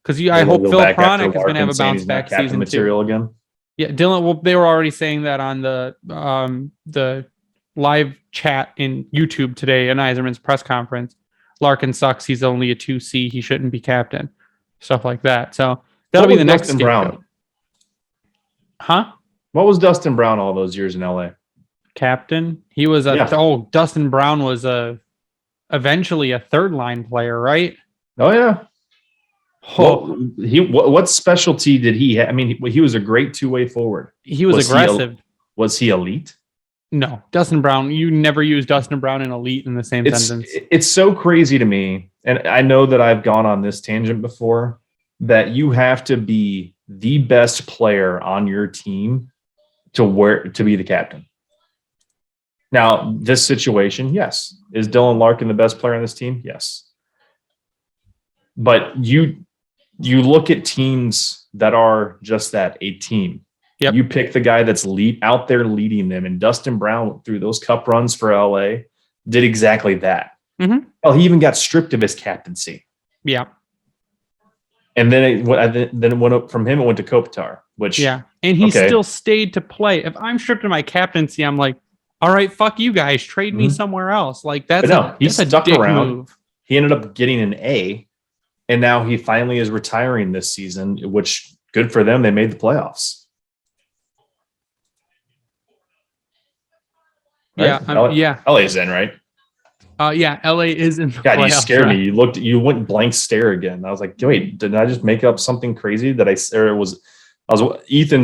Because I hope Philip Hronik is going to have a bounce back season material too. Again. Yeah, Dylan. Well, they were already saying that on the live chat in YouTube today in Yzerman's press conference. Larkin sucks. He's only a 2C. He shouldn't be captain. Stuff like that. So that'll be the next Dustin Brown. Huh? What was Dustin Brown all those years in LA? Captain. He was Dustin Brown was eventually a third line player, right? Oh yeah. Oh. Well, what specialty did he have? I mean, he was a great two-way forward. He was aggressive. Was he elite? No, Dustin Brown. You never use Dustin Brown and elite in the same sentence. It's so crazy to me, and I know that I've gone on this tangent before, that you have to be the best player on your team to be the captain. Now, this situation, yes. Is Dylan Larkin the best player on this team? Yes. But you look at teams that are just that, a team. Yep. You pick the guy that's out there leading them, and Dustin Brown through those cup runs for LA did exactly that. Mm-hmm. Well, he even got stripped of his captaincy. Yeah. And then it went up from him. It went to Kopitar, which and he still stayed to play. If I'm stripped of my captaincy, I'm like, all right, fuck you guys, trade me somewhere else. Like that's he stuck around. Move. He ended up getting an A, and now he finally is retiring this season, which good for them. They made the playoffs. Right? Yeah, LA's in, right? LA is in the God, playoffs, you scared me. You went blank stare again. I was like, wait, did I just make up something crazy Ethan's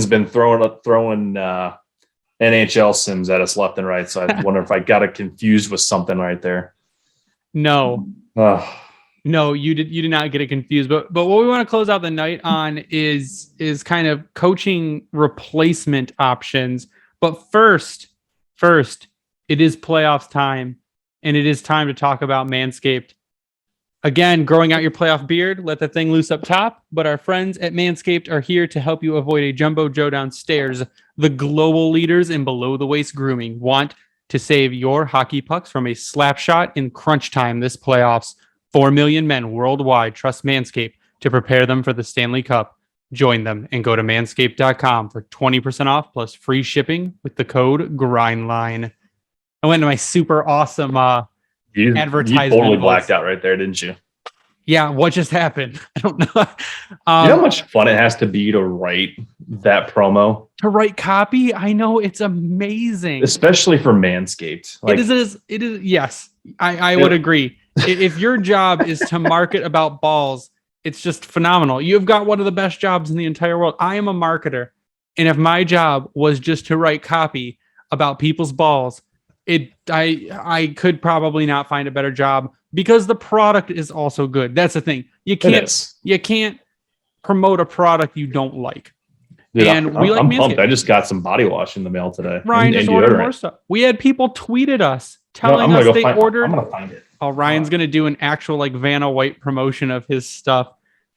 been throwing NHL sims at us left and right. So I wonder if I got it confused with something right there. No, you did not get it confused. But what we want to close out the night on is kind of coaching replacement options. But first, it is playoffs time, and it is time to talk about Manscaped. Again, growing out your playoff beard, let the thing loose up top. But our friends at Manscaped are here to help you avoid a jumbo Joe downstairs. The global leaders in below-the-waist grooming want to save your hockey pucks from a slap shot in crunch time this playoffs. 4 million men worldwide trust Manscaped to prepare them for the Stanley Cup. Join them and go to manscaped.com for 20% off plus free shipping with the code GRINDLINE. I went to my super awesome You advertisement. totally blacked out right there, didn't you? Yeah, what just happened? I don't know. You know how much fun it has to be to write that promo? To write copy? I know, it's amazing. Especially for Manscaped. Like, it is, yes, I would agree. If your job is to market about balls, it's just phenomenal. You've got one of the best jobs in the entire world. I am a marketer. And if my job was just to write copy about people's balls, I could probably not find a better job, because the product is also good. That's the thing. You can't promote a product you don't like. Dude, and I'm pumped. I just got some body wash in the mail today. Ryan just ordered more stuff. We had people tweet at us telling us they ordered. I'm gonna find it. Oh, Ryan's gonna do an actual like Vanna White promotion of his stuff.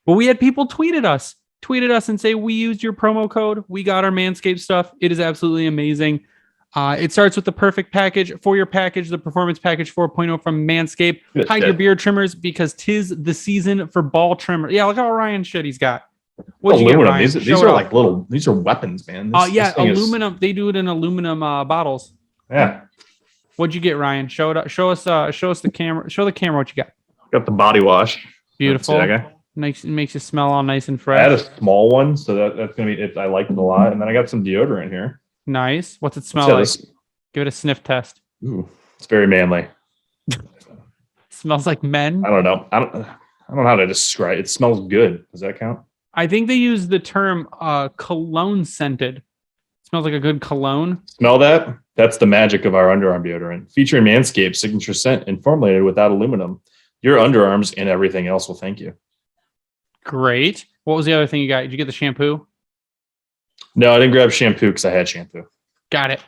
But we had people tweet at us and say, we used your promo code. We got our Manscaped stuff. It is absolutely amazing. It starts with the perfect package for your package, the Performance Package 4.0 from Manscaped. Hide your beard trimmers, because 'tis the season for ball trimmer. Yeah, look how Ryan shit he's got. What'd you get, Ryan? These are like these are weapons, man. Yeah, aluminum. They do it in aluminum bottles. Yeah. What'd you get, Ryan? Show us the camera. Show the camera what you got. Got the body wash. Beautiful. Makes you smell all nice and fresh. I had a small one, so that's gonna be it. I like it a lot. And then I got some deodorant here. Nice. What's it smell like? Give it a sniff test. Ooh, it's very manly. Smells like men. I don't know. I don't know how to describe it. It smells good. Does that count? I think they use the term cologne scented. It smells like a good cologne. Smell that? That's the magic of our underarm deodorant. Featuring Manscaped signature scent and formulated without aluminum. Your underarms and everything else will thank you. Great. What was the other thing you got? Did you get the shampoo? No, I didn't grab shampoo because I had shampoo. Got it.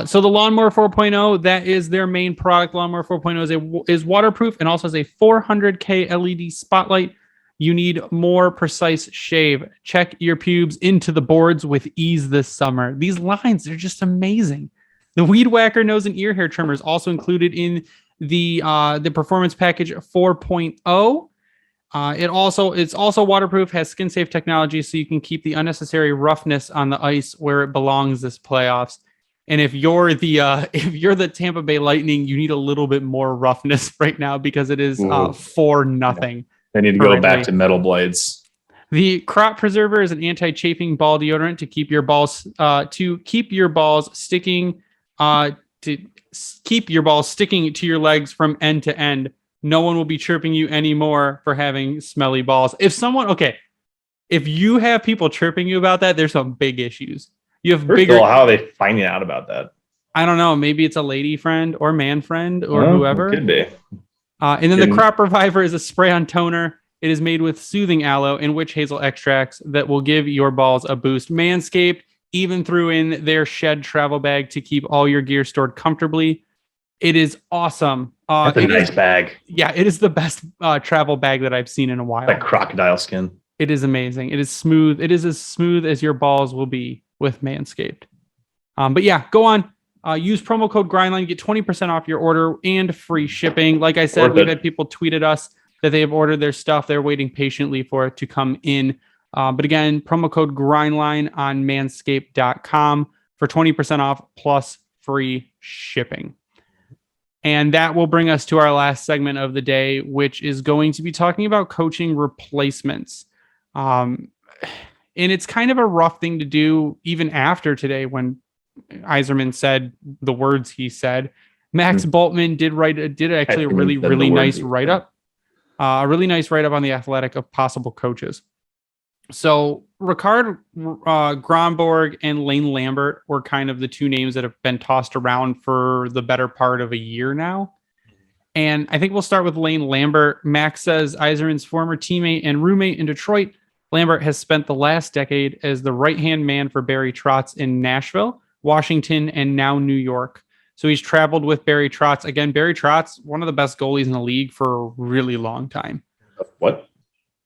So the Lawnmower 4.0, that is their main product. Lawnmower 4.0 is waterproof and also has a 400K LED spotlight. You need more precise shave. Check your pubes into the boards with ease this summer. These lines, they're just amazing. The Weed Whacker nose and ear hair trimmer is also included in the Performance Package 4.0. It's also waterproof, has skin safe technology, so you can keep the unnecessary roughness on the ice where it belongs this playoffs. And if you're the Tampa Bay Lightning, you need a little bit more roughness right now, because it is 4-0. They need to go back to metal blades. The Crop Preserver is an anti-chafing ball deodorant to keep your balls sticking to your legs from end to end. No one will be chirping you anymore for having smelly balls. If you have people chirping you about that, there's some big issues. You have bigger. How are they finding out about that? I don't know. Maybe it's a lady friend or man friend or whoever. Could be. And then the Crop Reviver is a spray-on toner. It is made with soothing aloe and witch hazel extracts that will give your balls a boost. Manscaped even threw in their shed travel bag to keep all your gear stored comfortably. It is awesome. That's a nice bag. Yeah, it is the best travel bag that I've seen in a while. Like crocodile skin. It is amazing. It is smooth. It is as smooth as your balls will be with Manscaped. But yeah, go on. Use promo code GRINDLINE, get 20% off your order and free shipping. Like I said, we've had people tweet at us that they have ordered their stuff. They're waiting patiently for it to come in. But again, promo code GRINDLINE on manscaped.com for 20% off plus free shipping. And that will bring us to our last segment of the day, which is going to be talking about coaching replacements. And it's kind of a rough thing to do even after today when Yzerman said the words he said. Max Bultman did actually a really nice write-up. A really nice write-up on The Athletic of possible coaches. So Ricard Gronborg and Lane Lambert were kind of the two names that have been tossed around for the better part of a year now. And I think we'll start with Lane Lambert. Max says Yzerman's former teammate and roommate in Detroit, Lambert has spent the last decade as the right-hand man for Barry Trotz in Nashville, Washington, and now New York. So he's traveled with Barry Trotz. Again, Barry Trotz, one of the best goalies in the league for a really long time. What?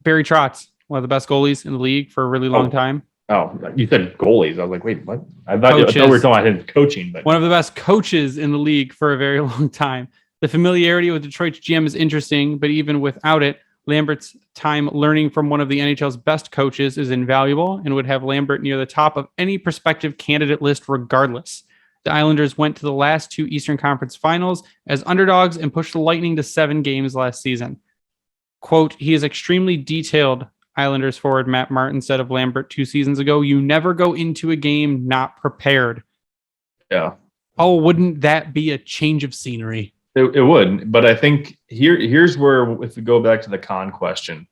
Barry Trotz, one of the best goalies in the league for a really long time. Oh, you said goalies. I was like, wait, what? I thought we were talking about him coaching. But one of the best coaches in the league for a very long time. The familiarity with Detroit's GM is interesting, but even without it, Lambert's time learning from one of the NHL's best coaches is invaluable and would have Lambert near the top of any prospective candidate list regardless. The Islanders went to the last 2 Eastern Conference Finals as underdogs and pushed the Lightning to 7 games last season. Quote, he is extremely detailed, Islanders forward Matt Martin said of Lambert 2 seasons ago. You never go into a game not prepared. Yeah. Oh, wouldn't that be a change of scenery? It would. But I think here's where, if we go back to the con question,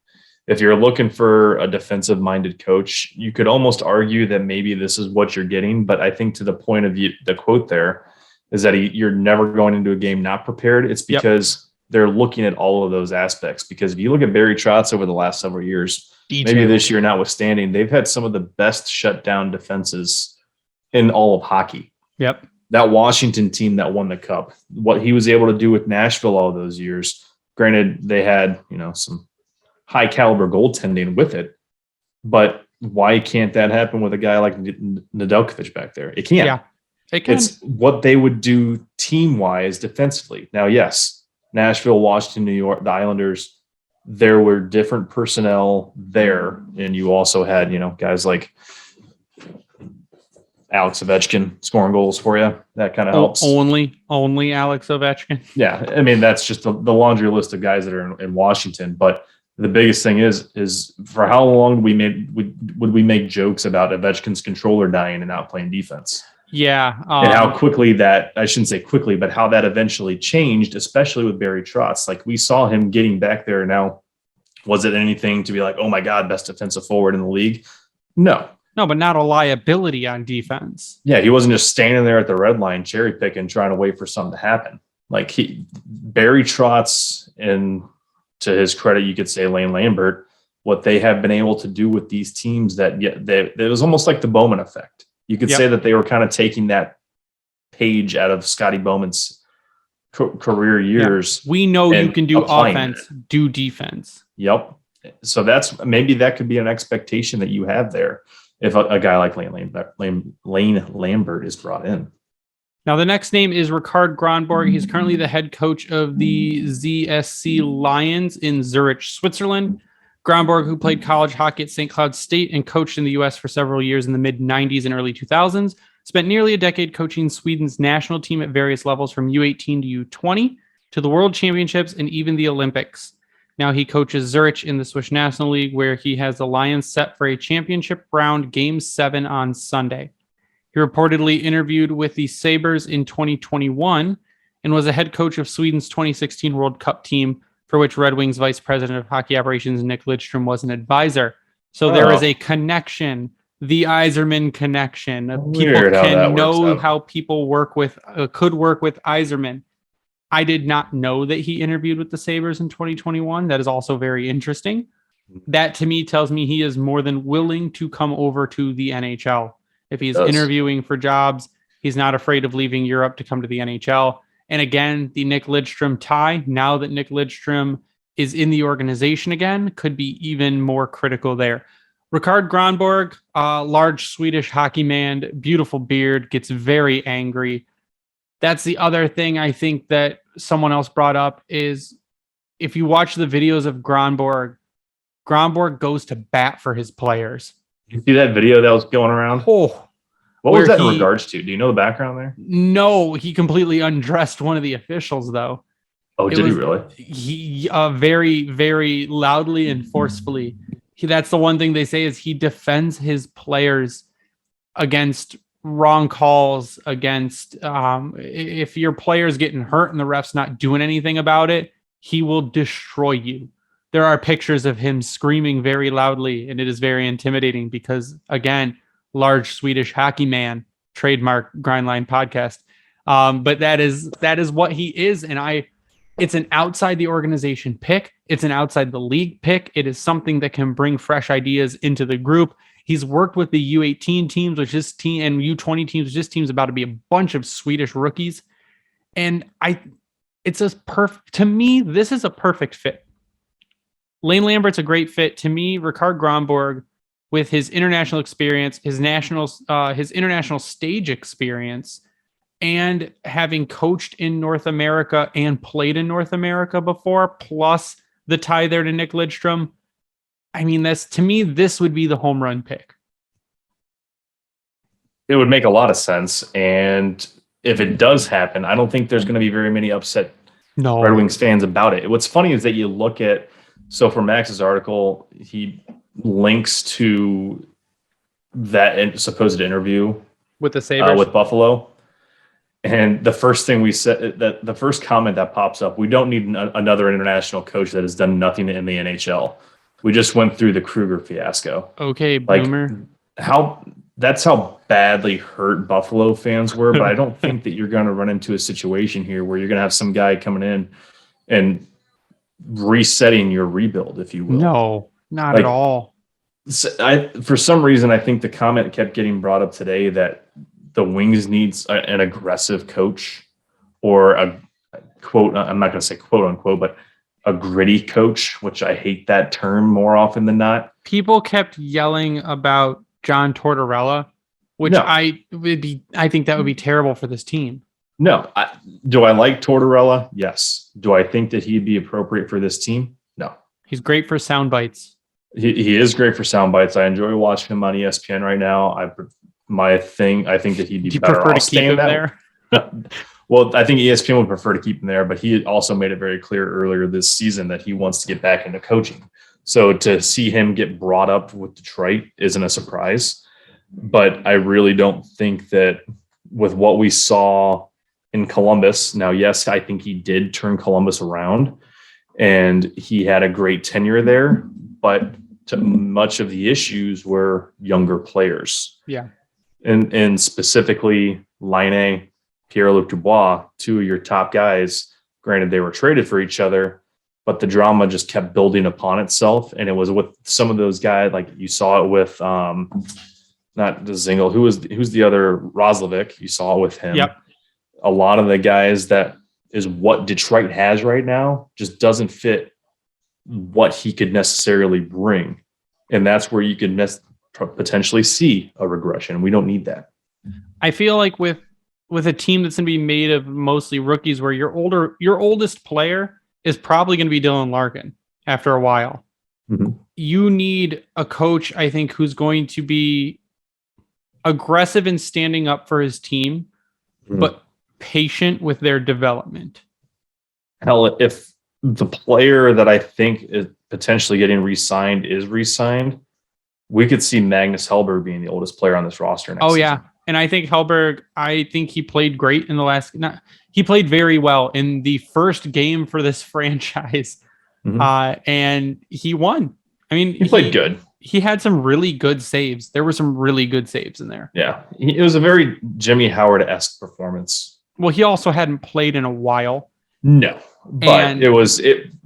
if you're looking for a defensive-minded coach, you could almost argue that maybe this is what you're getting. But I think to the point of the quote there is that you're never going into a game not prepared. It's because they're looking at all of those aspects. Because if you look at Barry Trotz over the last several years, maybe this year notwithstanding, they've had some of the best shutdown defenses in all of hockey. Yep. That Washington team that won the cup, what he was able to do with Nashville all those years. Granted, they had, some high caliber goaltending with it, but why can't that happen with a guy like Nedeljkovic back there? It can. Yeah, it can. It's what they would do team wise defensively. Now, yes, Nashville, Washington, New York, the Islanders, there were different personnel there. And you also had, guys like Alex Ovechkin scoring goals for you. That kind of helps. Only Alex Ovechkin. Yeah. I mean, that's just the laundry list of guys that are in Washington. But the biggest thing is for how long would we make jokes about Ovechkin's controller dying and not playing defense? Yeah. And how quickly I shouldn't say quickly, but how that eventually changed, especially with Barry Trotz. Like we saw him getting back there. Now, was it anything to be like, oh my God, best defensive forward in the league? No, but not a liability on defense. Yeah. He wasn't just standing there at the red line, cherry picking, trying to wait for something to happen. Like Barry Trotz, and to his credit, you could say Lane Lambert, what they have been able to do with these teams it was almost like the Bowman effect. You could say that they were kind of taking that page out of Scotty Bowman's career years. We know you can do offense, do defense. Yep. So maybe that could be an expectation that you have there if a guy like Lane Lambert is brought in. Now, the next name is Ricard Gronborg. He's currently the head coach of the ZSC Lions in Zurich, Switzerland. Gronborg, who played college hockey at St. Cloud State and coached in the U.S. for several years in the mid-'90s and early 2000s, spent nearly a decade coaching Sweden's national team at various levels from U18 to U20 to the World Championships and even the Olympics. Now he coaches Zurich in the Swiss National League, where he has the Lions set for a championship round Game 7 on Sunday. He reportedly interviewed with the Sabres in 2021 and was a head coach of Sweden's 2016 World Cup team, for which Red Wings Vice President of Hockey Operations Nick Lidstrom was an advisor. So there is a connection, the Yzerman connection. People can know how people could work with Yzerman. I did not know that he interviewed with the Sabres in 2021. That is also very interesting. That to me tells me he is more than willing to come over to the NHL. If he's interviewing for jobs, he's not afraid of leaving Europe to come to the NHL. And again, the Nick Lidstrom tie, now that Nick Lidstrom is in the organization again, could be even more critical there. Ricard Gronborg, large Swedish hockey man, beautiful beard, gets very angry. That's the other thing I think that someone else brought up is if you watch the videos of Gronborg goes to bat for his players. You see that video that was going around? Oh, what was that in regards to? Do you know the background there? No, he completely undressed one of the officials, though. Oh, did he really? He very, very loudly and forcefully. That's the one thing they say is he defends his players against wrong calls, against if your player's getting hurt and the ref's not doing anything about it, he will destroy you. There are pictures of him screaming very loudly, and it is very intimidating because, again, large Swedish hockey man, trademark Grindline podcast. But that is what he is. And it's an outside the organization pick. It's an outside the league pick. It is something that can bring fresh ideas into the group. He's worked with the U18 teams, which his team, and U20 teams, which his team's about to be a bunch of Swedish rookies. And to me, this is a perfect fit. Lane Lambert's a great fit. To me, Ricard Gronborg, with his international experience, his international stage experience, and having coached in North America and played in North America before, plus the tie there to Nick Lidstrom. I mean, to me, this would be the home run pick. It would make a lot of sense. And if it does happen, I don't think there's going to be very many upset Red Wings fans about it. What's funny is that you look at, so for Max's article, he links to that supposed interview with the Sabres with Buffalo. And the first thing we said, that the first comment that pops up, we don't need another international coach that has done nothing in the NHL. We just went through the Kruger fiasco. Okay, boomer. That's how badly hurt Buffalo fans were. But I don't think that you're going to run into a situation here where you're going to have some guy coming in and resetting your rebuild, if you will. No, not at all. For some reason, I think the comment kept getting brought up today that the Wings needs an aggressive coach, or a quote, I'm not going to say quote unquote, but a gritty coach, which I hate that term more often than not. People kept yelling about John Tortorella, which I think that would be terrible for this team. No. Do I like Tortorella? Yes. Do I think that he'd be appropriate for this team? No. He's great for sound bites. He is great for sound bites. I enjoy watching him on ESPN right now. I think that he'd be better off staying there. Well, I think ESPN would prefer to keep him there, but he also made it very clear earlier this season that he wants to get back into coaching. So to see him get brought up with Detroit isn't a surprise. But I really don't think that with what we saw in Columbus, now, yes, I think he did turn Columbus around and he had a great tenure there, but much of the issues were younger players. Yeah. And specifically Laine, Pierre-Luc Dubois, two of your top guys. Granted, they were traded for each other, but the drama just kept building upon itself. And it was with some of those guys, like you saw it with not the Zingle, who's the other, Roslovic. You saw it with him. Yep. A lot of the guys that is what Detroit has right now just doesn't fit what he could necessarily bring. And that's where you could potentially see a regression. We don't need that. I feel like with a team that's going to be made of mostly rookies, where your oldest player is probably going to be Dylan Larkin after a while. Mm-hmm. You need a coach, I think, who's going to be aggressive in standing up for his team, but patient with their development. Hell, if the player that I think is potentially getting re-signed is re-signed, we could see Magnus Hellberg being the oldest player on this roster next season. And I think Hellberg, he played great in he played very well in the first game for this franchise. Mm-hmm. And he won. I mean, he played good. He had some really good saves. There were some really good saves in there. Yeah. It was a very Jimmy Howard-esque performance. Well, he also hadn't played in a while. No, but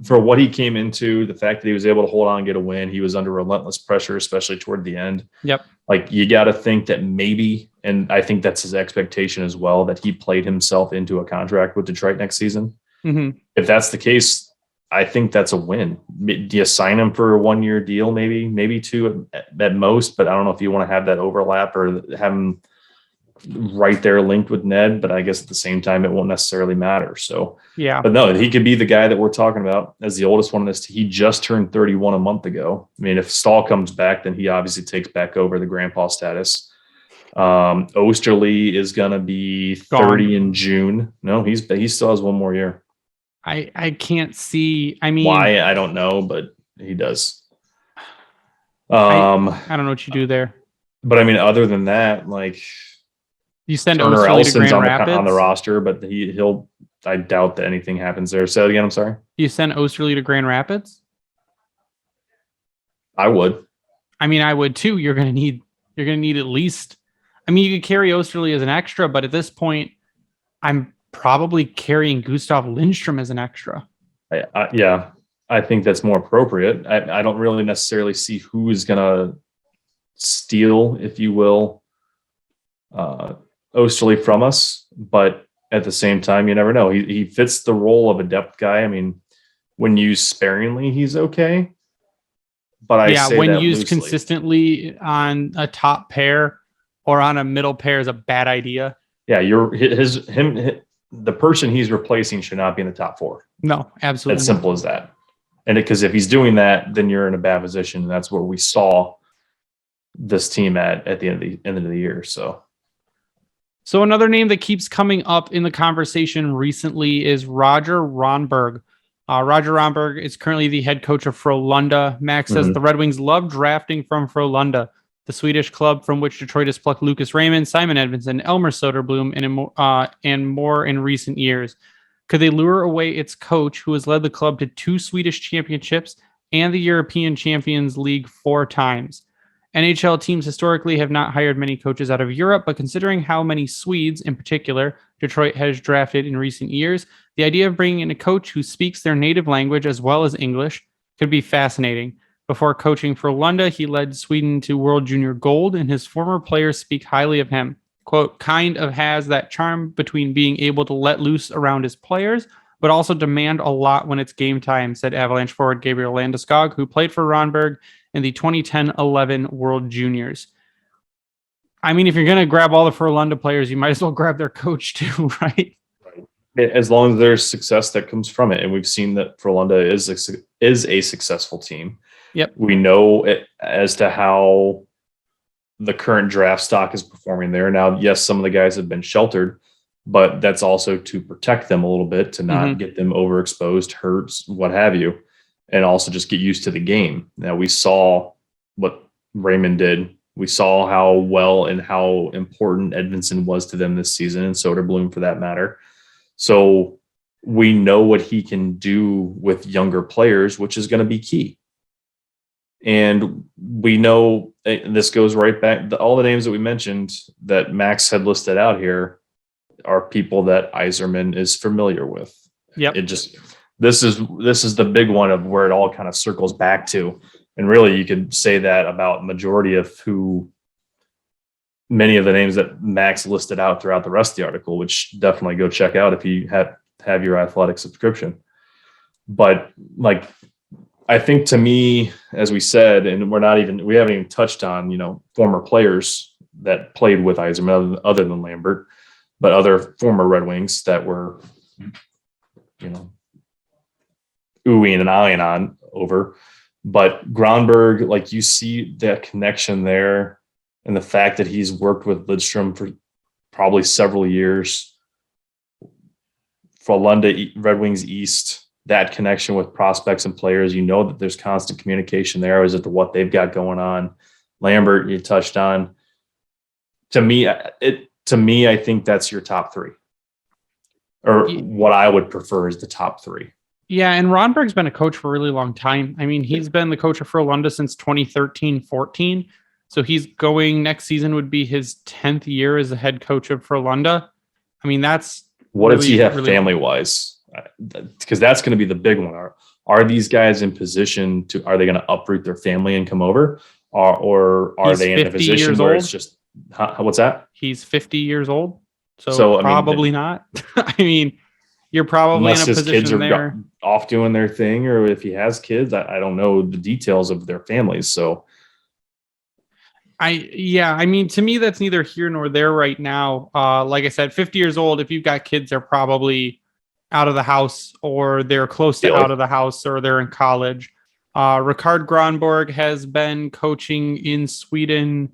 for what he came into, the fact that he was able to hold on and get a win, he was under relentless pressure, especially toward the end. Yep. Like, you got to think that maybe, and I think that's his expectation as well, that he played himself into a contract with Detroit next season. Mm-hmm. If that's the case, I think that's a win. Do you sign him for a 1-year deal? Maybe two at most, but I don't know if you want to have that overlap or have him right there linked with Ned, but I guess at the same time, it won't necessarily matter. So, yeah, but no, he could be the guy that we're talking about as the oldest one in this. He just turned 31 a month ago. I mean, if Stahl comes back, then he obviously takes back over the grandpa status. Osterley is going to be 30 in June. No, he still has one more year. I can't see. I mean, why? I don't know, but he does. I don't know what you do there. But I mean, other than that, like, you send Turner Osterley to Elson's Grand Rapids on the roster, but he'll. I doubt that anything happens there. Say it again. I'm sorry. You send Osterley to Grand Rapids? I would. I mean, I would too. You're gonna need at least. I mean, you could carry Osterley as an extra, but at this point, I'm probably carrying Gustav Lindstrom as an extra. Yeah, I think that's more appropriate. I don't really necessarily see who is going to steal, if you will, Osterley from us. But at the same time, you never know. He fits the role of a depth guy. I mean, when used sparingly, he's okay. But when used loosely. Consistently on a top pair or on a middle pair is a bad idea. Yeah, the person he's replacing should not be in the top 4. No, absolutely. As simple as that. And because if he's doing that, then you're in a bad position. And that's where we saw this team at the end of the year. So So another name that keeps coming up in the conversation recently is Roger Ronberg. Roger Ronberg is currently the head coach of Frölunda. Max says the Red Wings love drafting from Frölunda, the Swedish club from which Detroit has plucked Lucas Raymond, Simon Edvinsson, Elmer Soderblom, and more in recent years. Could they lure away its coach, who has led the club to 2 Swedish championships and the European Champions League 4 times? NHL teams historically have not hired many coaches out of Europe, but considering how many Swedes, in particular, Detroit has drafted in recent years, the idea of bringing in a coach who speaks their native language as well as English could be fascinating. Before coaching for Frölunda, he led Sweden to World Junior Gold, and his former players speak highly of him. Quote, kind of has that charm between being able to let loose around his players, but also demand a lot when it's game time, said Avalanche forward Gabriel Landeskog, who played for Ronberg in the 2010-11 World Juniors. I mean, if you're going to grab all the Frölunda players, you might as well grab their coach too, right? As long as there's success that comes from it. And we've seen that Frölunda is a successful team. Yep. We know it as to how the current draft stock is performing there. Now, yes, some of the guys have been sheltered, but that's also to protect them a little bit, to not get them overexposed, hurts, what have you, and also just get used to the game. Now, we saw what Raymond did. We saw how well and how important Edvinsson was to them this season, and Soderblom for that matter. So we know what he can do with younger players, which is going to be key. And we know, and this goes right back, all the names that we mentioned that Max had listed out here are people that Yzerman is familiar with. Yep. It just, this is the big one of where it all kind of circles back to. And really, you could say that about majority of many of the names that Max listed out throughout the rest of the article, which definitely go check out if you have your Athletic subscription. But like, I think, to me, as we said, and we haven't even touched on, former players that played with Yzerman other than Lambert, but other former Red Wings that were, oohing and eyeing on over. But Gronborg, like, you see that connection there, and the fact that he's worked with Lidstrom for probably several years. Frölunda, Red Wings East, that connection with prospects and players, that there's constant communication there as to what they've got going on. Lambert, you touched on. To me, I think that's your top 3, or what I would prefer is the top 3. Yeah, and Ronberg's been a coach for a really long time. I mean, he's been the coach of Frölunda since 2013-14. So next season would be his 10th year as a head coach of Frölunda. I mean, that's what does he have family-wise? Because that's going to be the big one. Are these guys in position are they going to uproot their family and come over? Or are they in a position where it's just, what's that? He's 50 years old. So probably not. I mean, you're probably in a position kids are there off doing their thing, or if he has kids, I don't know the details of their families. So I mean, to me, that's neither here nor there right now. Like I said, 50 years old, if you've got kids, they're probably out of the house, or they're close to out of the house, or they're in college. Ricard Gronborg has been coaching in Sweden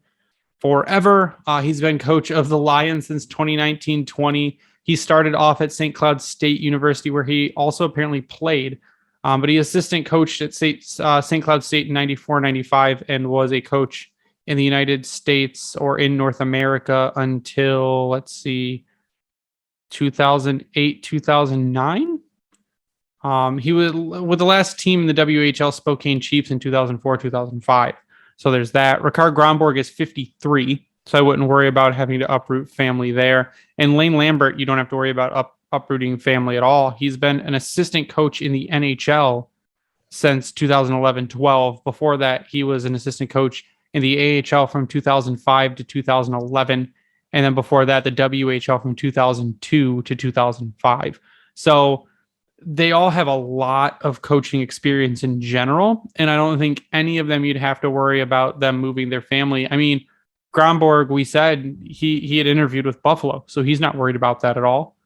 forever. He's been coach of the Lions since 2019-20. He started off at St. Cloud State University, where he also apparently played. But he assistant coached at St. Cloud State in 94-95 and was a coach in the United States, or in North America, until, 2008, 2009. He was with the last team in the WHL, Spokane Chiefs, in 2004, 2005. So there's that. Ricard Gronborg is 53, so I wouldn't worry about having to uproot family there. And Lane Lambert, you don't have to worry about uprooting family at all. He's been an assistant coach in the NHL since 2011-12. Before that, he was an assistant coach in the AHL from 2005 to 2011. And then before that, the WHL from 2002 to 2005. So they all have a lot of coaching experience in general. And I don't think any of them you'd have to worry about them moving their family. I mean, Gronborg, we said he had interviewed with Buffalo, so he's not worried about that at all.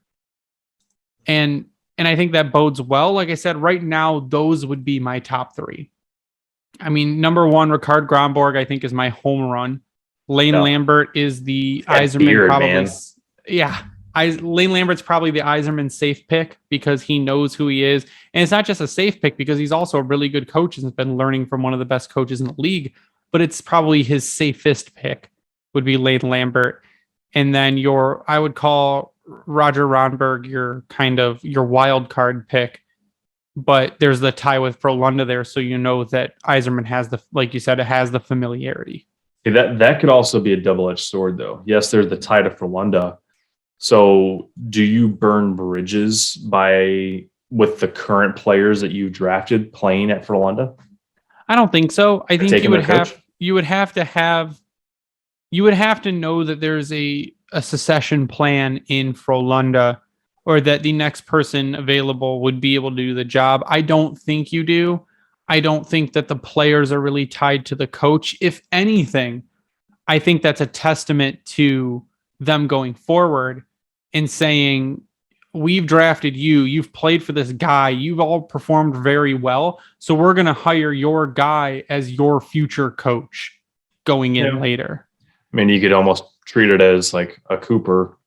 And I think that bodes well. Like I said, right now, those would be my top 3. I mean, number 1, Ricard Gronborg, I think, is my home run. Lane Lambert is the Yzerman, probably. Man. yeah, Lane Lambert's probably the Yzerman safe pick because he knows who he is. And it's not just a safe pick because he's also a really good coach and has been learning from one of the best coaches in the league, but it's probably his safest pick would be Lane Lambert. And then I would call Roger Ronberg your wild card pick, but there's the tie with Frolunda there. So you know that Yzerman has like you said, it has the familiarity. That could also be a double-edged sword though. Yes, there's the tie to Frolunda. So do you burn bridges with the current players that you've drafted playing at Frolunda? I don't think so. I think you would have to know that there's a succession plan in Frolunda, or that the next person available would be able to do the job. I don't think you do. I don't think that the players are really tied to the coach. If anything, I think that's a testament to them going forward and saying, we've drafted you, you've played for this guy, you've all performed very well, so we're going to hire your guy as your future coach going in later. I mean, you could almost treat it as like a Cooper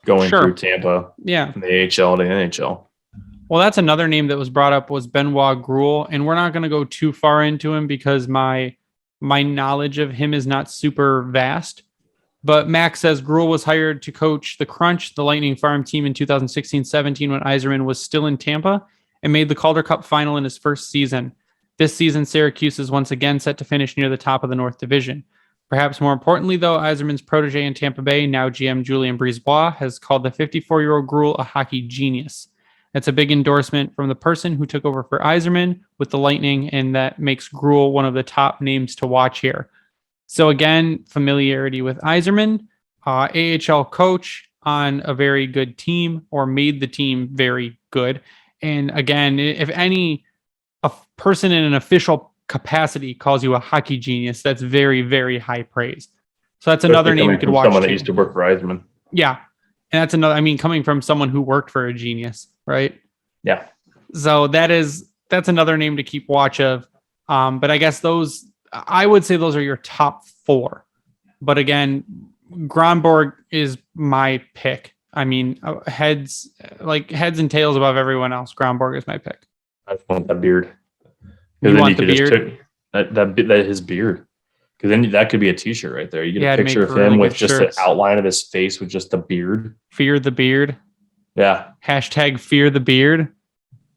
going through Tampa from the AHL to NHL. Well, that's another name that was brought up was Benoit Gruel, and we're not going to go too far into him because my knowledge of him is not super vast. But Max says Gruel was hired to coach the Crunch, the Lightning farm team in 2016-17 when Yzerman was still in Tampa, and made the Calder Cup final in his first season. This season, Syracuse is once again set to finish near the top of the North Division. Perhaps more importantly, though, Yzerman's protege in Tampa Bay, now GM Julien Brisebois, has called the 54-year-old Gruel a hockey genius. That's a big endorsement from the person who took over for Yzerman with the Lightning, and that makes Gruel one of the top names to watch here. So again, familiarity with Yzerman, AHL coach on a very good team or made the team very good. And again, if a person in an official capacity calls you a hockey genius, that's very, very high praise. So that's another name you could watch. Someone that used to work for Yzerman. Yeah. And that's coming from someone who worked for a genius, right? Yeah. So that's another name to keep watch of. But I guess I would say those are your top four. But again, Gronborg is my pick. I mean, heads and tails above everyone else. Gronborg is my pick. I just want that beard. You want the beard? That his beard. Because then that could be a T-shirt right there. You get a picture of him really with just shirts. the outline of his face with just the beard. Fear the beard. Yeah. # fear the beard.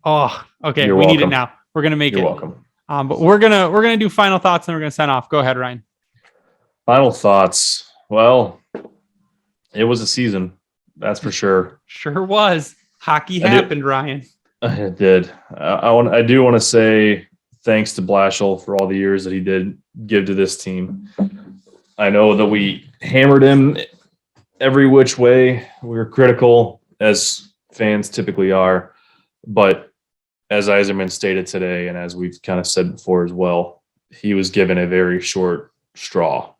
Oh, okay. You're we welcome. need it now. We're gonna make You're it. welcome. But we're gonna do final thoughts and we're gonna sign off. Go ahead, Ryan. Final thoughts. Well, it was a season, that's for sure. Sure was. Hockey happened, Ryan. It did. I do want to say thanks to Blashill for all the years that he did give to this team. I know that we hammered him every which way. We were critical, as fans typically are, but as Yzerman stated today, and as we've kind of said before as well, he was given a very short straw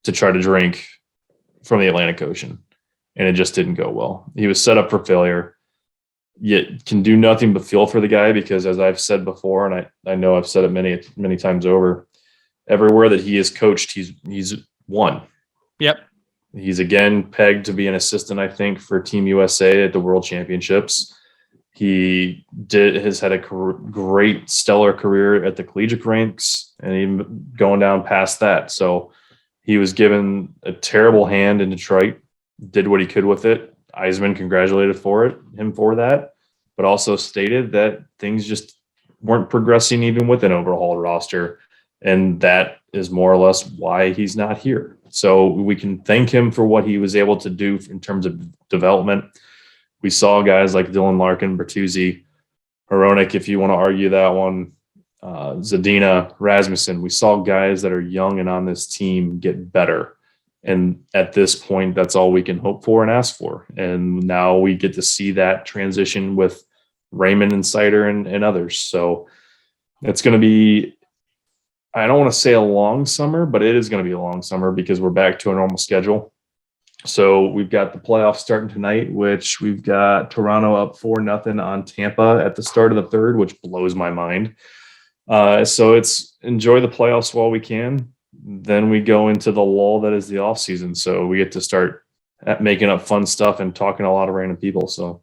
to try to drink from the Atlantic Ocean, and it just didn't go well. He was set up for failure, yet can do nothing but feel for the guy because, as I've said before, and I know I've said it many, many times over, everywhere that he has coached, he's won. Yep. He's again pegged to be an assistant, I think, for Team USA at the World Championships. He has had a great, stellar career at the collegiate ranks and even going down past that. So he was given a terrible hand in Detroit, did what he could with it. Yzerman congratulated him for that, but also stated that things just weren't progressing even with an overhauled roster. And that is more or less why he's not here. So we can thank him for what he was able to do in terms of development. We saw guys like Dylan Larkin, Bertuzzi, Hronek, if you want to argue that one, Zadina, Rasmussen. We saw guys that are young and on this team get better. And at this point, that's all we can hope for and ask for. And now we get to see that transition with Raymond and Sider and others. So it's going to be, I don't want to say a long summer, but it is going to be a long summer because we're back to a normal schedule. So we've got the playoffs starting tonight, which we've got Toronto up 4-0 on Tampa at the start of the third, which blows my mind. So it's enjoy the playoffs while we can. Then we go into the lull that is the off season. So we get to start at making up fun stuff and talking to a lot of random people. So,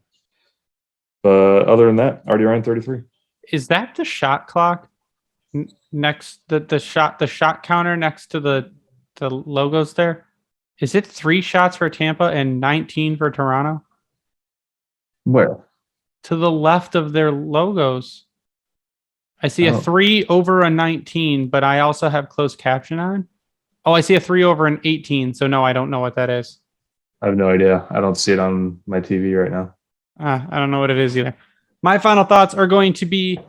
but other than that, already around 33. Is that the shot clock next the shot counter next to the logos there? Is it 3 shots for Tampa and 19 for Toronto? Where? To the left of their logos. I see a 3 over a 19, but I also have closed caption on. Oh, I see a 3 over an 18. So no, I don't know what that is. I have no idea. I don't see it on my TV right now. I don't know what it is either. My final thoughts are going to be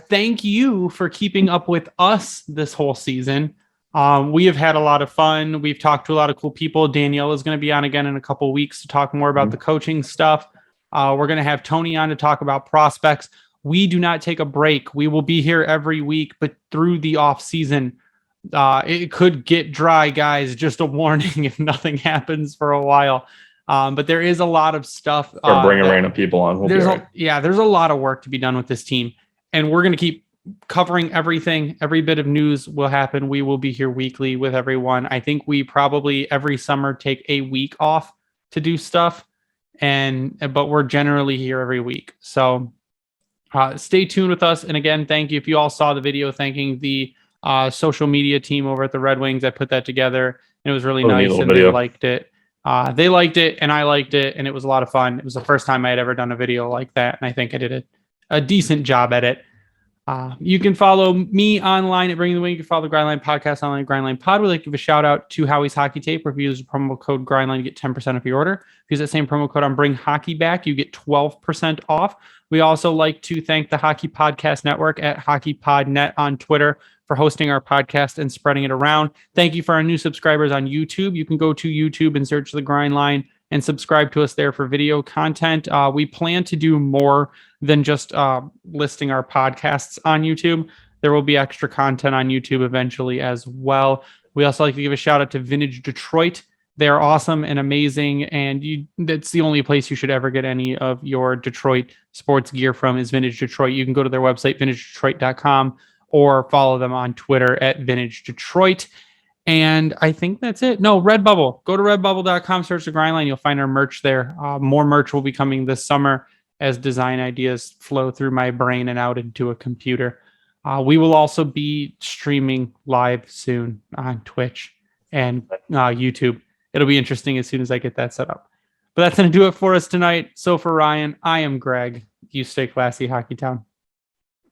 thank you for keeping up with us this whole season. We have had a lot of fun. We've talked to a lot of cool people. Danielle is going to be on again in a couple of weeks to talk more about the coaching stuff. We're going to have Tony on to talk about prospects. We do not take a break. We will be here every week, but through the off season, it could get dry, guys. Just a warning if nothing happens for a while. But there is a lot of stuff. Or bringing random people on. There's a lot of work to be done with this team, and we're going to keep covering everything. Every bit of news will happen. We will be here weekly with everyone. I think we probably every summer take a week off to do stuff, but we're generally here every week. So stay tuned with us. And again, thank you. If you all saw the video thanking the social media team over at the Red Wings, I put that together, and it was really nice, and they liked it. They liked it, and I liked it, and it was a lot of fun. It was the first time I had ever done a video like that, and I think I did a decent job at it. You can follow me online at Bringing the Wing. You can follow the Grindline Podcast online at Grindline Pod. We'd like to give a shout out to Howie's Hockey Tape, where if you use the promo code Grindline, you get 10% off your order. If you use that same promo code on Bring Hockey Back, you get 12% off. We also like to thank the Hockey Podcast Network at HockeyPodNet on Twitter for hosting our podcast and spreading it around. Thank you for our new subscribers on YouTube. You can go to YouTube and search the Grindline and subscribe to us there for video content. We plan to do more than just listing our podcasts on YouTube. There will be extra content on YouTube eventually as well. We also like to give a shout out to Vintage Detroit. They're awesome and amazing, and that's the only place you should ever get any of your Detroit sports gear from is Vintage Detroit. You can go to their website, vintagedetroit.com, or follow them on Twitter at Vintage Detroit. And I think that's it. No, Redbubble. Go to redbubble.com, search the Grindline. You'll find our merch there. More merch will be coming this summer as design ideas flow through my brain and out into a computer. We will also be streaming live soon on Twitch and YouTube. It'll be interesting as soon as I get that set up. But that's going to do it for us tonight. So for Ryan, I am Greg. You stay classy, Hockey Town.